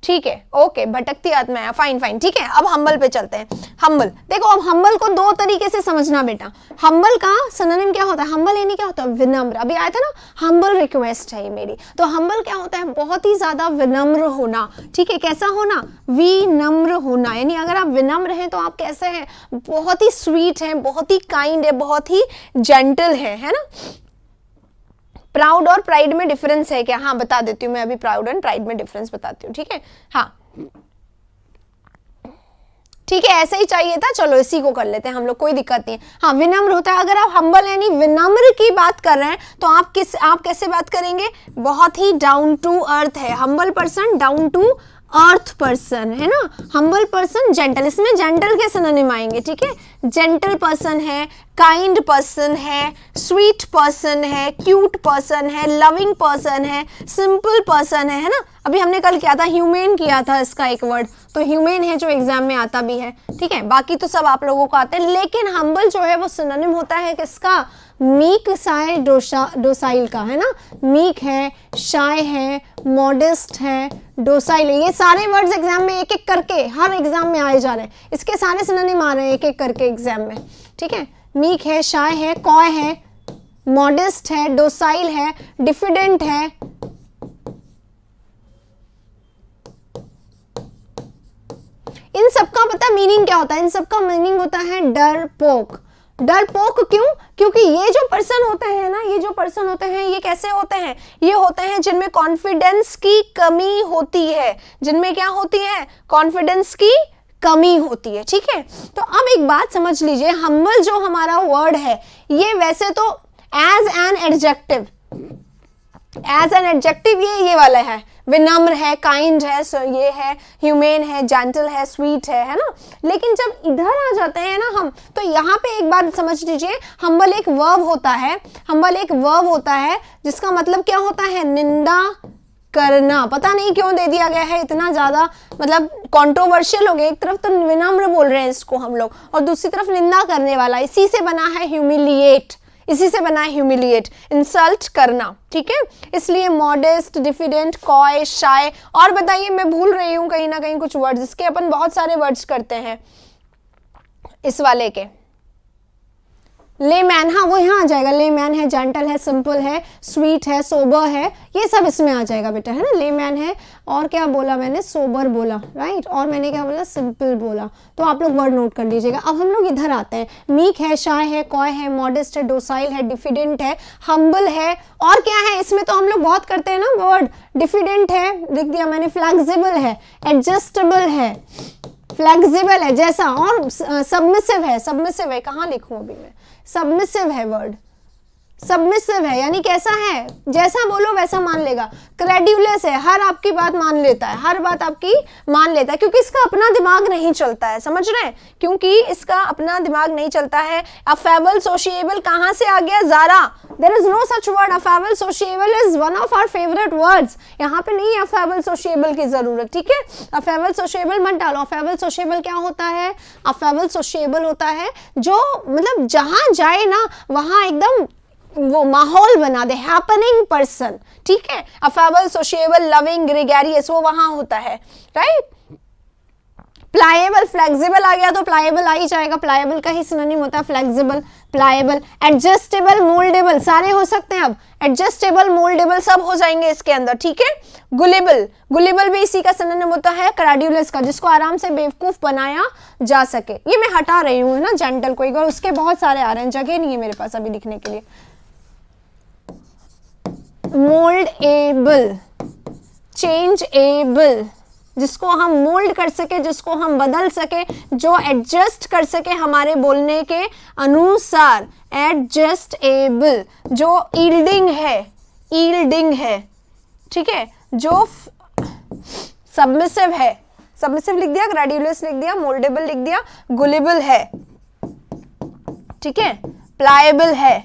ठीक है, ओके, भटकती आत्मा, फाइन फाइन, ठीक है। अब हम्बल पे चलते हैं। हम्बल, देखो अब हम्बल को दो तरीके से समझना बेटा। हम्बल का सिनोनिम क्या होता है? हम्बल यानी क्या होता है? विनम्र। अभी आया था ना, हम्बल रिक्वेस्ट है ये मेरी। तो हम्बल क्या होता है? बहुत ही ज्यादा विनम्र होना, ठीक है। कैसा होना? विनम्र होना, यानी अगर आप विनम्र हैं तो आप कैसे हैं? बहुत ही स्वीट हैं, बहुत ही काइंड है, बहुत ही जेंटल है ना। प्राउड और प्राइड में डिफरेंस है क्या? हाँ, बता देती हूँ मैं अभी, प्राउड एंड प्राइड में डिफरेंस बताती हूँ, ठीक है। हाँ ठीक है, ऐसा ही चाहिए था, चलो इसी को कर लेते हैं हम लोग, कोई दिक्कत नहीं है। हाँ, विनम्र होता है। अगर आप हम्बल यानी विनम्र की बात कर रहे हैं तो आप कैसे बात करेंगे? बहुत ही डाउन टू अर्थ है। Humble person down to earth person है ना। हम्बल पर्सन जेंटल, इसमें जेंटल के सिनोनिम आएंगे, ठीक है। जेंटल पर्सन है, काइंड पर्सन है, स्वीट पर्सन है, क्यूट पर्सन है, लविंग पर्सन है, सिंपल पर्सन है ना। अभी हमने कल किया था, ह्यूमेन किया था इसका एक वर्ड, तो ह्यूमेन है जो एग्जाम में आता भी है, ठीक है। बाकी तो सब आप लोगों को आते हैं, लेकिन हम्बल जो है वो सिनोनिम होता है किसका? मीक, शाय, डोसाइल का, है ना। मीक है, शाय है, मॉडेस्ट है, डोसाइल है। ये सारे वर्ड्स एग्जाम में एक एक करके हर एग्जाम में आए जा रहे हैं, इसके सारे सिनोनिम आ रहे हैं एक एक करके एग्जाम में, ठीक है। मीक है, शाय है, कॉय है, मॉडेस्ट है, डोसाइल है, डिफिडेंट है, इन सबका पता मीनिंग क्या होता है? इन सबका मीनिंग होता है डरपोक। डरपोक क्यों? क्योंकि ये जो पर्सन होते हैं ना, ये जो पर्सन होते हैं, ये कैसे होते हैं? ये होते हैं जिनमें कॉन्फिडेंस की कमी होती है। जिनमें क्या होती है? कॉन्फिडेंस की कमी होती है, ठीक है। तो अब एक बात समझ लीजिए, हम्बल जो हमारा वर्ड है, ये वैसे तो एज एन एडजेक्टिव ये वाला है, विनम्र है, काइंड है, ये है, ह्यूमेन है, जेंटल है, स्वीट है ना। लेकिन जब इधर आ जाते हैं ना हम, तो यहाँ पे एक बात समझ लीजिए, हम्बल एक वर्ब होता है। हम्बल एक वर्ब होता है जिसका मतलब क्या होता है? निंदा करना। पता नहीं क्यों दे दिया गया है इतना ज्यादा, मतलब कंट्रोवर्शियल हो गया। एक तरफ तो विनम्र बोल रहे हैं इसको हम लोग, और दूसरी तरफ निंदा करने वाला। इसी से बना है ह्यूमिलिएट, इसी से बना है ह्यूमिलिएट, इंसल्ट करना, ठीक है। इसलिए मॉडेस्ट, डिफिडेंट, कॉय, शाय। और बताइए, मैं भूल रही हूं कहीं ना कहीं कुछ वर्ड्स, इसके अपन बहुत सारे वर्ड्स करते हैं इस वाले के। लेमैन, हाँ वो यहाँ आ जाएगा। लेमैन है, जेंटल है, सिंपल है, स्वीट है, सोबर है, ये सब इसमें आ जाएगा बेटा, है ना। लेमैन है, और क्या बोला मैंने? सोबर बोला, राइट। और मैंने क्या बोला? सिंपल बोला। तो आप लोग वर्ड नोट कर लीजिएगा। अब हम लोग इधर आते हैं। मीक है, शाय है, कॉय है, मॉडेस्ट है, डोसाइल है, डिफिडेंट है, हम्बल है, और क्या है इसमें? तो हम लोग बहुत करते हैं ना वर्ड। डिफिडेंट है, लिख दिया मैंने। फ्लेक्सिबल है, एडजस्टेबल है, फ्लेक्सिबल है जैसा, और सबमिसिव है। सबमिसिव है, कहाँ लिखूं अभी मैं? सबमिसिव है वर्ड, सबमिसिव है यानी कैसा है? जैसा बोलो वैसा मान लेगा। क्रेड्यूलस है, हर आपकी बात मान लेता है, हर बात आपकी मान लेता है, क्योंकि इसका अपना दिमाग नहीं चलता है, समझ रहे हैं? क्योंकि इसका अपना दिमाग नहीं चलता है। अफेबल, सोशिएबल कहाँ से आ गया? Zara, there is no such word. Affable, sociable is one of our favourite words. यहाँ पे नहीं अफेबल सोशिएबल की जरूरत, ठीक है। अफेबल सोशिएबल मत डालो। अफेबल सोशिएबल क्या होता है? अफेबल सोशिएबल होता है जो मतलब जहां जाए ना वहां एकदम वो माहौल बना दे, हैपनिंग पर्सन, ठीक है। अफेबल, सोशिएबल, लविंग, ग्रेगेरियस, वो वहां होता है, राइट। प्लाएबल, फ्लेक्सिबल आ गया तो प्लाएबल आ ही जाएगा। प्लाएबल का ही सिनोनिम होता है फ्लेक्सिबल, प्लाएबल। एडजस्टेबल, मोल्डेबल, सारे हो सकते हैं अब। एडजस्टेबल, मोल्डेबल सब हो जाएंगे इसके अंदर, ठीक है। गुलेबल, गुलेबल भी इसी का सिनोनिम होता है क्रेड्यूलस का, जिसको आराम से बेवकूफ बनाया जा सके। ये मैं हटा रही हूँ, है ना, जेंटल को, एक उसके बहुत सारे आ रहे हैं, जगह नहीं है मेरे पास अभी लिखने के लिए। मोल्डेबल, चेंजेबल, जिसको हम मोल्ड कर सके, जिसको हम बदल सके, जो एडजस्ट कर सके हमारे बोलने के अनुसार। एडजस्टेबल, जो ईल्डिंग है, ठीक है। जो सबमिसिव है, सबमिसिव लिख दिया, ग्रेड्यूलस लिख दिया, मोल्डेबल लिख दिया, गुलेबल है, ठीक है, प्लाएबल है।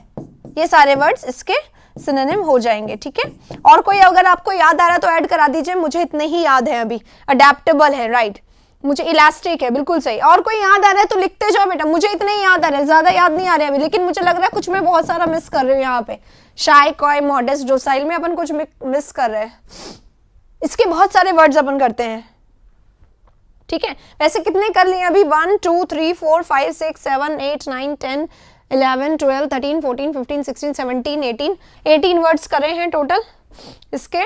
ये सारे वर्ड्स इसके सिनोनिम हो जाएंगे, ठीक है। और कोई अगर आपको याद आ रहा है तो ऐड करा दीजिए, मुझे इतने ही याद है अभी। अडेप्टेबल है, राइट, मुझे इलास्टिक है, बिल्कुल सही। और कोई याद आ रहा है तो लिखते जाओ बेटा, मुझे इतने ही याद आ रहे हैं, ज्यादा याद नहीं आ रहे अभी, लेकिन मुझे लग रहा है कुछ मैं बहुत सारा मिस कर रही हूँ यहाँ पे। शाय, कॉय, मॉडेस्ट, डोसाइल में अपन कुछ मिस कर रहे हैं। इसके बहुत सारे वर्ड्स अपन करते हैं, ठीक है। वैसे कितने कर लिए अभी, 1 2 3 4 5 6 7 8 9 10 11 12 13 14 15 16 17 18 वर्ड्स करे हैं टोटल इसके।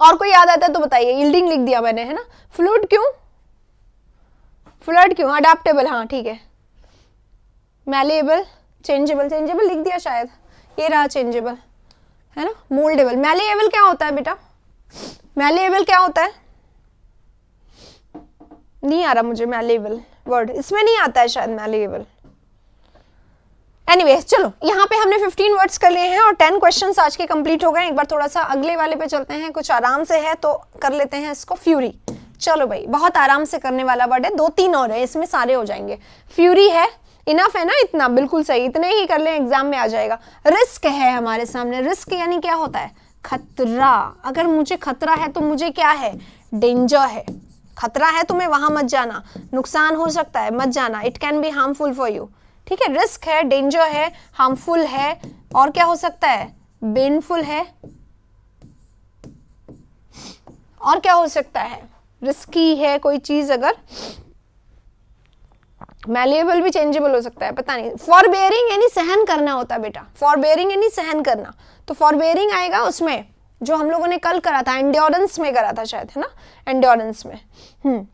और कोई याद आता है तो बताइए। यील्डिंग लिख दिया मैंने, है ना। फ्लूइड क्यों, फ्लूइड क्यों, अडैप्टेबल, हाँ ठीक है। मैलेबल, चेंजेबल, चेंजेबल लिख दिया शायद, ये रहा चेंजेबल, है ना। मोल्डेबल, मैलेबल क्या होता है बेटा, मैलेबल क्या होता है, नहीं आ रहा मुझे मैलेबल वर्ड, इसमें नहीं आता है शायद मैलेबल। एनीवेज चलो, यहाँ पे हमने 15 वर्ड्स कर लिए हैं और 10 क्वेश्चंस आज के कंप्लीट हो गए। एक बार थोड़ा सा अगले वाले पे चलते हैं, कुछ आराम से है तो कर लेते हैं इसको। फ्यूरी, चलो भाई बहुत आराम से करने वाला वर्ड है, 2-3 और है, इसमें सारे हो जाएंगे। फ्यूरी है, इनफ है ना, इतना बिल्कुल सही, इतने ही कर ले एग्जाम में आ जाएगा। रिस्क है हमारे सामने, रिस्क यानी क्या होता है, खतरा। अगर मुझे खतरा है तो मुझे क्या है, डेंजर है। खतरा है, तुम्हें वहां मत जाना, नुकसान हो सकता है, मत जाना, it can be harmful for you, ठीक है। रिस्क है, डेंजर है, हार्मफुल है, और क्या हो सकता है, पेनफुल है, और क्या हो सकता है, रिस्की है कोई चीज। अगर मैलेबल भी चेंजेबल हो सकता है, पता नहीं। फॉरबेयरिंग यानी सहन करना होता है बेटा, फॉरबेयरिंग यानी सहन करना, तो फॉरबेयरिंग आएगा उसमें जो हम लोगों ने कल करा था, एंड्योरेंस में करा था शायद, है ना, एंड्योरेंस में।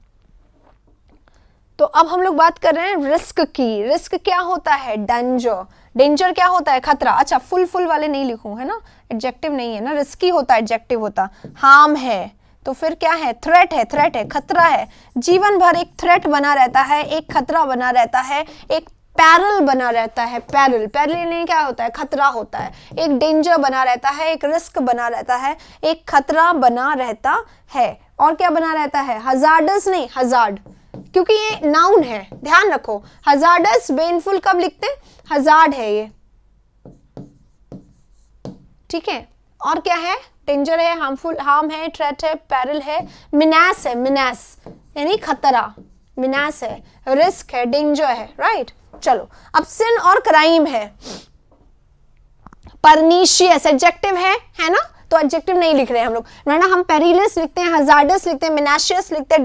तो अब हम लोग बात कर रहे हैं रिस्क की। रिस्क क्या होता है, डेंजर। डेंजर क्या होता है, खतरा। अच्छा फुल वाले नहीं लिखूं, है ना, एडजेक्टिव नहीं है ना, रिस्की होता है एडजेक्टिव होता। हार्म है तो फिर क्या है, थ्रेट है, थ्रेट है, खतरा है। जीवन भर एक थ्रेट बना रहता है, एक खतरा बना रहता है, एक पैरल बना रहता है। पैरल, पैरल यानी क्या होता है, खतरा होता है। एक डेंजर बना रहता है, एक रिस्क बना रहता है, एक खतरा बना रहता है, और क्या बना रहता है, हजार्डस नहीं, हजार्ड, क्योंकि ये नाउन है, ध्यान रखो। हजार्डस बेनफुल कब लिखते, हजार्ड है ये, ठीक है। और क्या है, डेंजर है, हार्मफुल, हार्म है, थ्रेट है, पैरल है, मिनास है, मिनास यानी खतरा, मिनास है, रिस्क है, डेंजर है, राइट। चलो अब सिन और क्राइम है। परनीशियस एडजेक्टिव है ना, तो एडजेक्टिव नहीं लिख रहे हैं हम लोग, वरना हम पेरिलस लिखते हैं, हजार्डस लिखते हैं, मिनाशियस लिखते हैं,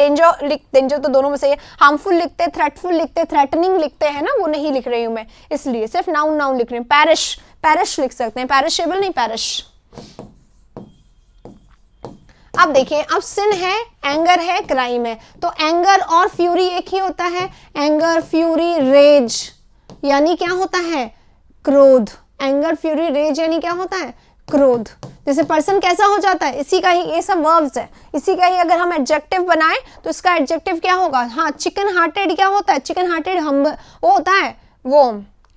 डेंजर तो दोनों में से है, हार्मफुल लिखते हैं, थ्रेटफुल लिखते हैं, थ्रेटनिंग लिखते हैं ना, वो नहीं लिख रही हूं मैं, इसलिए सिर्फ नाउन लिख रही हूँ। पैरिश, पैरिश लिख सकते हैं, पैरिशेबल नहीं, पैरिश। अब देखिए, अब सिन है, एंगर है, क्राइम है, तो एंगर और फ्यूरी एक ही होता है। एंगर, फ्यूरी, रेज यानी क्या होता है, क्रोध। एंगर, फ्यूरी, रेज यानी क्या होता है, क्रोध। जैसे पर्सन कैसा हो जाता है, इसी का ही, ये सब वर्ब्स है, इसी का ही अगर हम एडजेक्टिव बनाए तो इसका एडजेक्टिव क्या होगा, हाँ चिकन हार्टेड क्या होता है, चिकन हार्टेड हम वो होता है, वो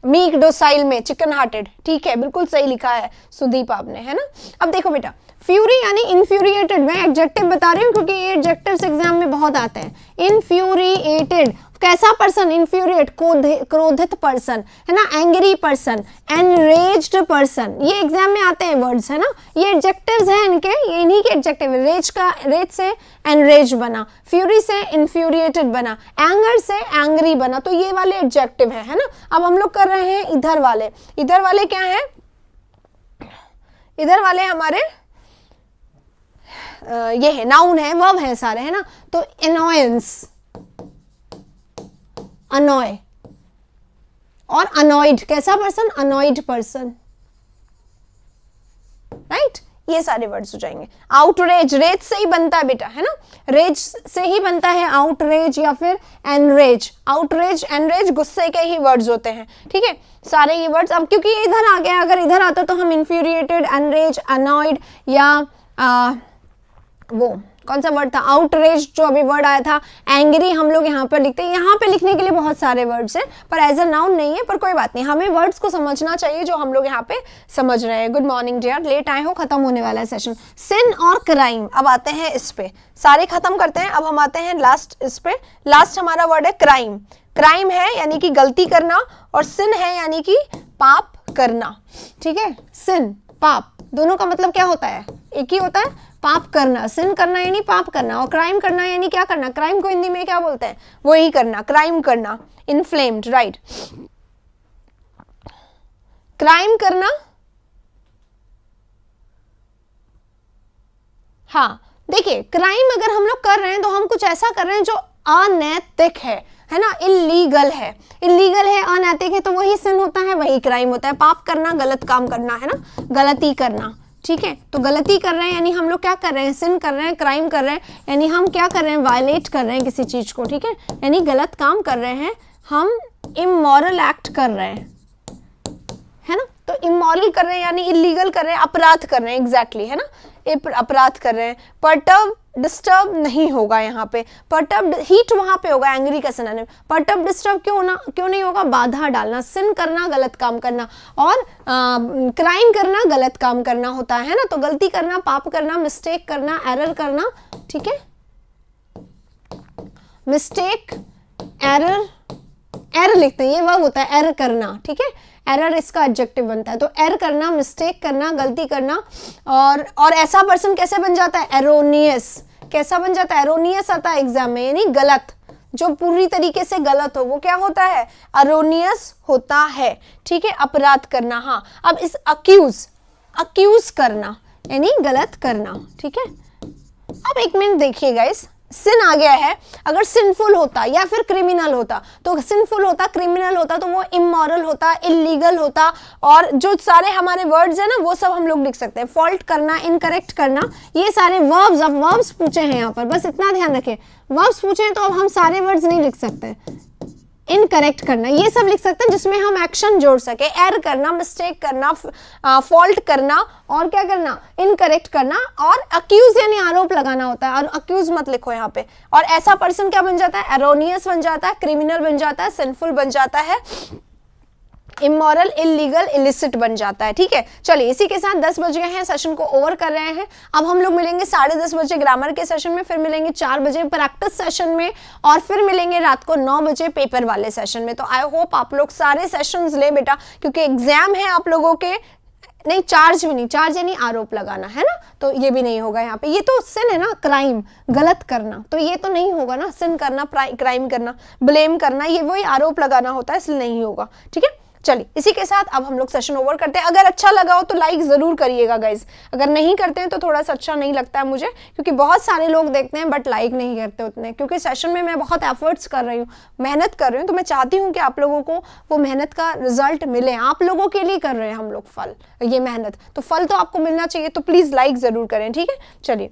मीक डोसाइल में चिकन हार्टेड, ठीक है, बिल्कुल सही लिखा है सुदीप आपने, है ना। अब देखो बेटा, फ्यूरी यानी इन्फ्यूरिएटेड, मैं एडजेक्टिव बता रही हूँ क्योंकि ये एडजेक्टिव्स एग्जाम में बहुत आते हैं। इन्फ्यूरिएटेड कैसा पर्सन, इन्फ्यूरिएट क्रोधित पर्सन, है ना, एंग्री पर्सन, एनरेज्ड पर्सन, ये एग्जाम में आते हैं वर्ड्स, है ना, ये एडजेक्टिव्स हैं इनके, ये इन्हीं के एडजेक्टिव। रेज का, रेज से एनरेज बना, फ्यूरी से इन्फ्यूरिएटेड बना, एंगर से एंग्री बना, तो ये वाले एडजेक्टिव है ना। अब हम लोग कर रहे हैं इधर वाले। इधर वाले क्या है, इधर वाले हमारे ये है, नाउन है, वर्ब है सारे, है ना। तो अनोयंस, अनॉय, और अनॉयड कैसा पर्सन, अनॉयड पर्सन, राइट। ये सारे वर्ड्स हो जाएंगे। आउटरेज, रेज से ही बनता है बेटा, है ना, रेज से ही बनता है आउटरेज या फिर एनरेज। आउटरेज, एनरेज गुस्से के ही वर्ड्स होते हैं, ठीक है, सारे ये वर्ड्स। अब क्योंकि ये इधर आ गया, अगर इधर आता तो हम इन्फ्यूरिएटेड, एनरेज, अनॉयड या वो कौन सा वर्ड था, आउटरेज जो अभी वर्ड आया था, एंग्री हम लोग यहाँ पर लिखते हैं। यहाँ पे लिखने के लिए बहुत सारे वर्ड्स हैं पर एज अ नाउन नहीं है, पर कोई बात नहीं, हमें वर्ड्स को समझना चाहिए जो हम लोग यहाँ पे समझ रहे हैं। गुड मॉर्निंग डियर, लेट आए हो, खत्म होने वाला है सेशन। सिन और क्राइम, अब आते हैं इस पे, सारे खत्म करते हैं, अब हम आते हैं लास्ट इस पे। लास्ट हमारा वर्ड है क्राइम। क्राइम है यानी कि गलती करना, और सिन है यानी कि पाप करना, ठीक है। सिन, पाप, दोनों का मतलब क्या होता है, एक ही होता है, पाप करना। सिन करना यानी पाप करना, और क्राइम करना यानी क्या करना, क्राइम को हिंदी में क्या बोलते हैं, वही करना, क्राइम करना, इन्फ्लेम्ड, राइट। क्राइम करना हाँ देखिए, क्राइम अगर हम लोग कर रहे हैं तो हम कुछ ऐसा कर रहे हैं जो अनैतिक है ना, इलीगल है, अनैतिक है, तो वही सिन होता है, वही क्राइम होता है। पाप करना, गलत काम करना, है ना, गलती करना, ठीक है। तो गलती कर रहे हैं यानी हम लोग क्या कर रहे हैं, सिन कर रहे हैं, क्राइम कर रहे हैं, यानी हम क्या कर रहे हैं, वायलेट कर रहे हैं किसी चीज को, ठीक है, यानी गलत काम कर रहे हैं, हम इमोरल एक्ट कर रहे हैं, है ना। तो इमोरल कर रहे हैं यानी इलीगल कर रहे हैं, अपराध कर रहे हैं, एग्जैक्टली, है ना, अपराध कर रहे हैं। परटर्ब डिस्टर्ब नहीं होगा यहाँ पे, परटर्ब हीट वहां पे होगा, एंग्री का सिनोनिम। परटर्ब डिस्टर्ब क्यों नहीं होगा, बाधा डालना, सिन करना, गलत काम करना, और क्राइम करना, गलत काम करना होता है ना। तो गलती करना, पाप करना, मिस्टेक करना, एरर करना, ठीक है, मिस्टेक, एरर लिखते हैं, ये वर्ब होता है, एरर करना, ठीक है, एरर इसका एडजेक्टिव बनता है। तो एरर करना, मिस्टेक करना, गलती करना, और ऐसा पर्सन कैसे बन जाता है, एरोनियस, कैसा बन जाता है, एरोनियस आता है एग्जाम में, यानी गलत, जो पूरी तरीके से गलत हो वो क्या होता है, एरोनियस होता है, ठीक है। अपराध करना, हाँ, अब इस अक्यूज करना यानी गलत करना, ठीक है। अब एक मिनट देखिए गाइस, सिन आ गया है, अगर सिंफुल होता या फिर क्रिमिनल होता, तो सिंफुल होता, क्रिमिनल होता, तो वो इमोरल होता, इलीगल होता, और जो सारे हमारे वर्ड्स है ना वो सब हम लोग लिख सकते हैं। फॉल्ट करना, इनकरेक्ट करना, ये सारे वर्ब्स, अब वर्ब्स पूछे हैं यहाँ पर, बस इतना ध्यान रखें, वर्ब्स पूछे हैं तो अब हम सारे वर्ड्स नहीं लिख सकते। इनकरेक्ट करना ये सब लिख सकते हैं जिसमें हम एक्शन जोड़ सके, एरर करना, मिस्टेक करना, फॉल्ट करना, और क्या करना, इनकरेक्ट करना, और अक्यूज यानी आरोप लगाना होता है, और अक्यूज मत लिखो यहाँ पे। और ऐसा पर्सन क्या बन जाता है, एरोनियस बन जाता है, क्रिमिनल बन जाता है, सिंफुल बन जाता है, इमोरल, इलीगल, इलिसिट बन जाता है, ठीक है। चलिए इसी के साथ 10 बज गए हैं, सेशन को ओवर कर रहे हैं। अब हम लोग मिलेंगे 10:30 बजे ग्रामर के सेशन में, फिर मिलेंगे 4 बजे प्रैक्टिस सेशन में, और फिर मिलेंगे रात को 9 बजे पेपर वाले सेशन में। तो आई होप आप लोग सारे सेशंस ले बेटा, क्योंकि एग्जाम है आप लोगों के। नहीं, चार्ज भी नहीं, चार्ज यानी आरोप लगाना, है ना, तो ये भी नहीं होगा यहाँ पे। ये तो सिन है ना, क्राइम, गलत करना, तो ये तो नहीं होगा ना, सिन करना, क्राइम करना, ब्लेम करना, ये वही आरोप लगाना होता है, इसलिए नहीं होगा, ठीक है। चलिए इसी के साथ अब हम लोग सेशन ओवर करते हैं। अगर अच्छा लगा हो तो लाइक जरूर करिएगा गाइज, अगर नहीं करते हैं तो थोड़ा सा अच्छा नहीं लगता है मुझे, क्योंकि बहुत सारे लोग देखते हैं बट लाइक नहीं करते उतने, क्योंकि सेशन में मैं बहुत एफर्ट्स कर रही हूँ, मेहनत कर रही हूँ, तो मैं चाहती हूँ कि आप लोगों को वो मेहनत का रिजल्ट मिले। आप लोगों के लिए कर रहे हैं हम लोग फल, ये मेहनत, तो फल तो आपको मिलना चाहिए, तो प्लीज लाइक जरूर करें, ठीक है। चलिए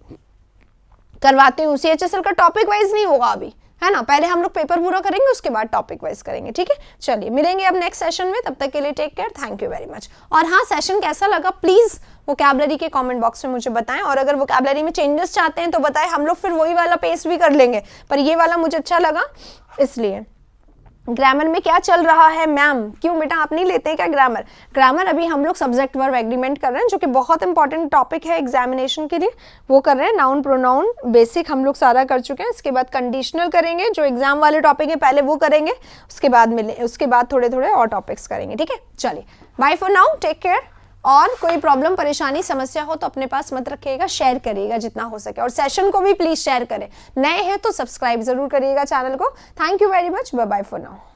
करवाती हूँ, CHSL का टॉपिक वाइज नहीं होगा अभी, है ना, पहले हम लोग पेपर पूरा करेंगे उसके बाद टॉपिक वाइज करेंगे, ठीक है। चलिए मिलेंगे अब नेक्स्ट सेशन में, तब तक के लिए take care, thank you very much. और हाँ, सेशन कैसा लगा प्लीज वोकैबुलरी के कमेंट बॉक्स में मुझे बताएं, और अगर वोकैबुलरी में चेंजेस चाहते हैं तो बताएं, हम लोग फिर वही वाला पेस्ट भी कर लेंगे, पर ये वाला मुझे अच्छा लगा इसलिए। ग्रामर में क्या चल रहा है मैम, क्यों बेटा आप नहीं लेते हैं क्या ग्रामर? ग्रामर अभी हम लोग सब्जेक्ट वर्ब एग्रीमेंट कर रहे हैं, जो कि बहुत इंपॉर्टेंट टॉपिक है एग्जामिनेशन के लिए, वो कर रहे हैं। नाउन प्रोनाउन बेसिक हम लोग सारा कर चुके हैं, इसके बाद कंडीशनल करेंगे, जो एग्जाम वाले टॉपिक है पहले वो करेंगे, उसके बाद थोड़े थोड़े और टॉपिक्स करेंगे, ठीक है। चलिए bye for now, take care, और कोई प्रॉब्लम, परेशानी, समस्या हो तो अपने पास मत रखिएगा, शेयर करिएगा जितना हो सके, और सेशन को भी प्लीज शेयर करें। नए हैं तो सब्सक्राइब जरूर करिएगा चैनल को। Thank you very much, bye bye for now.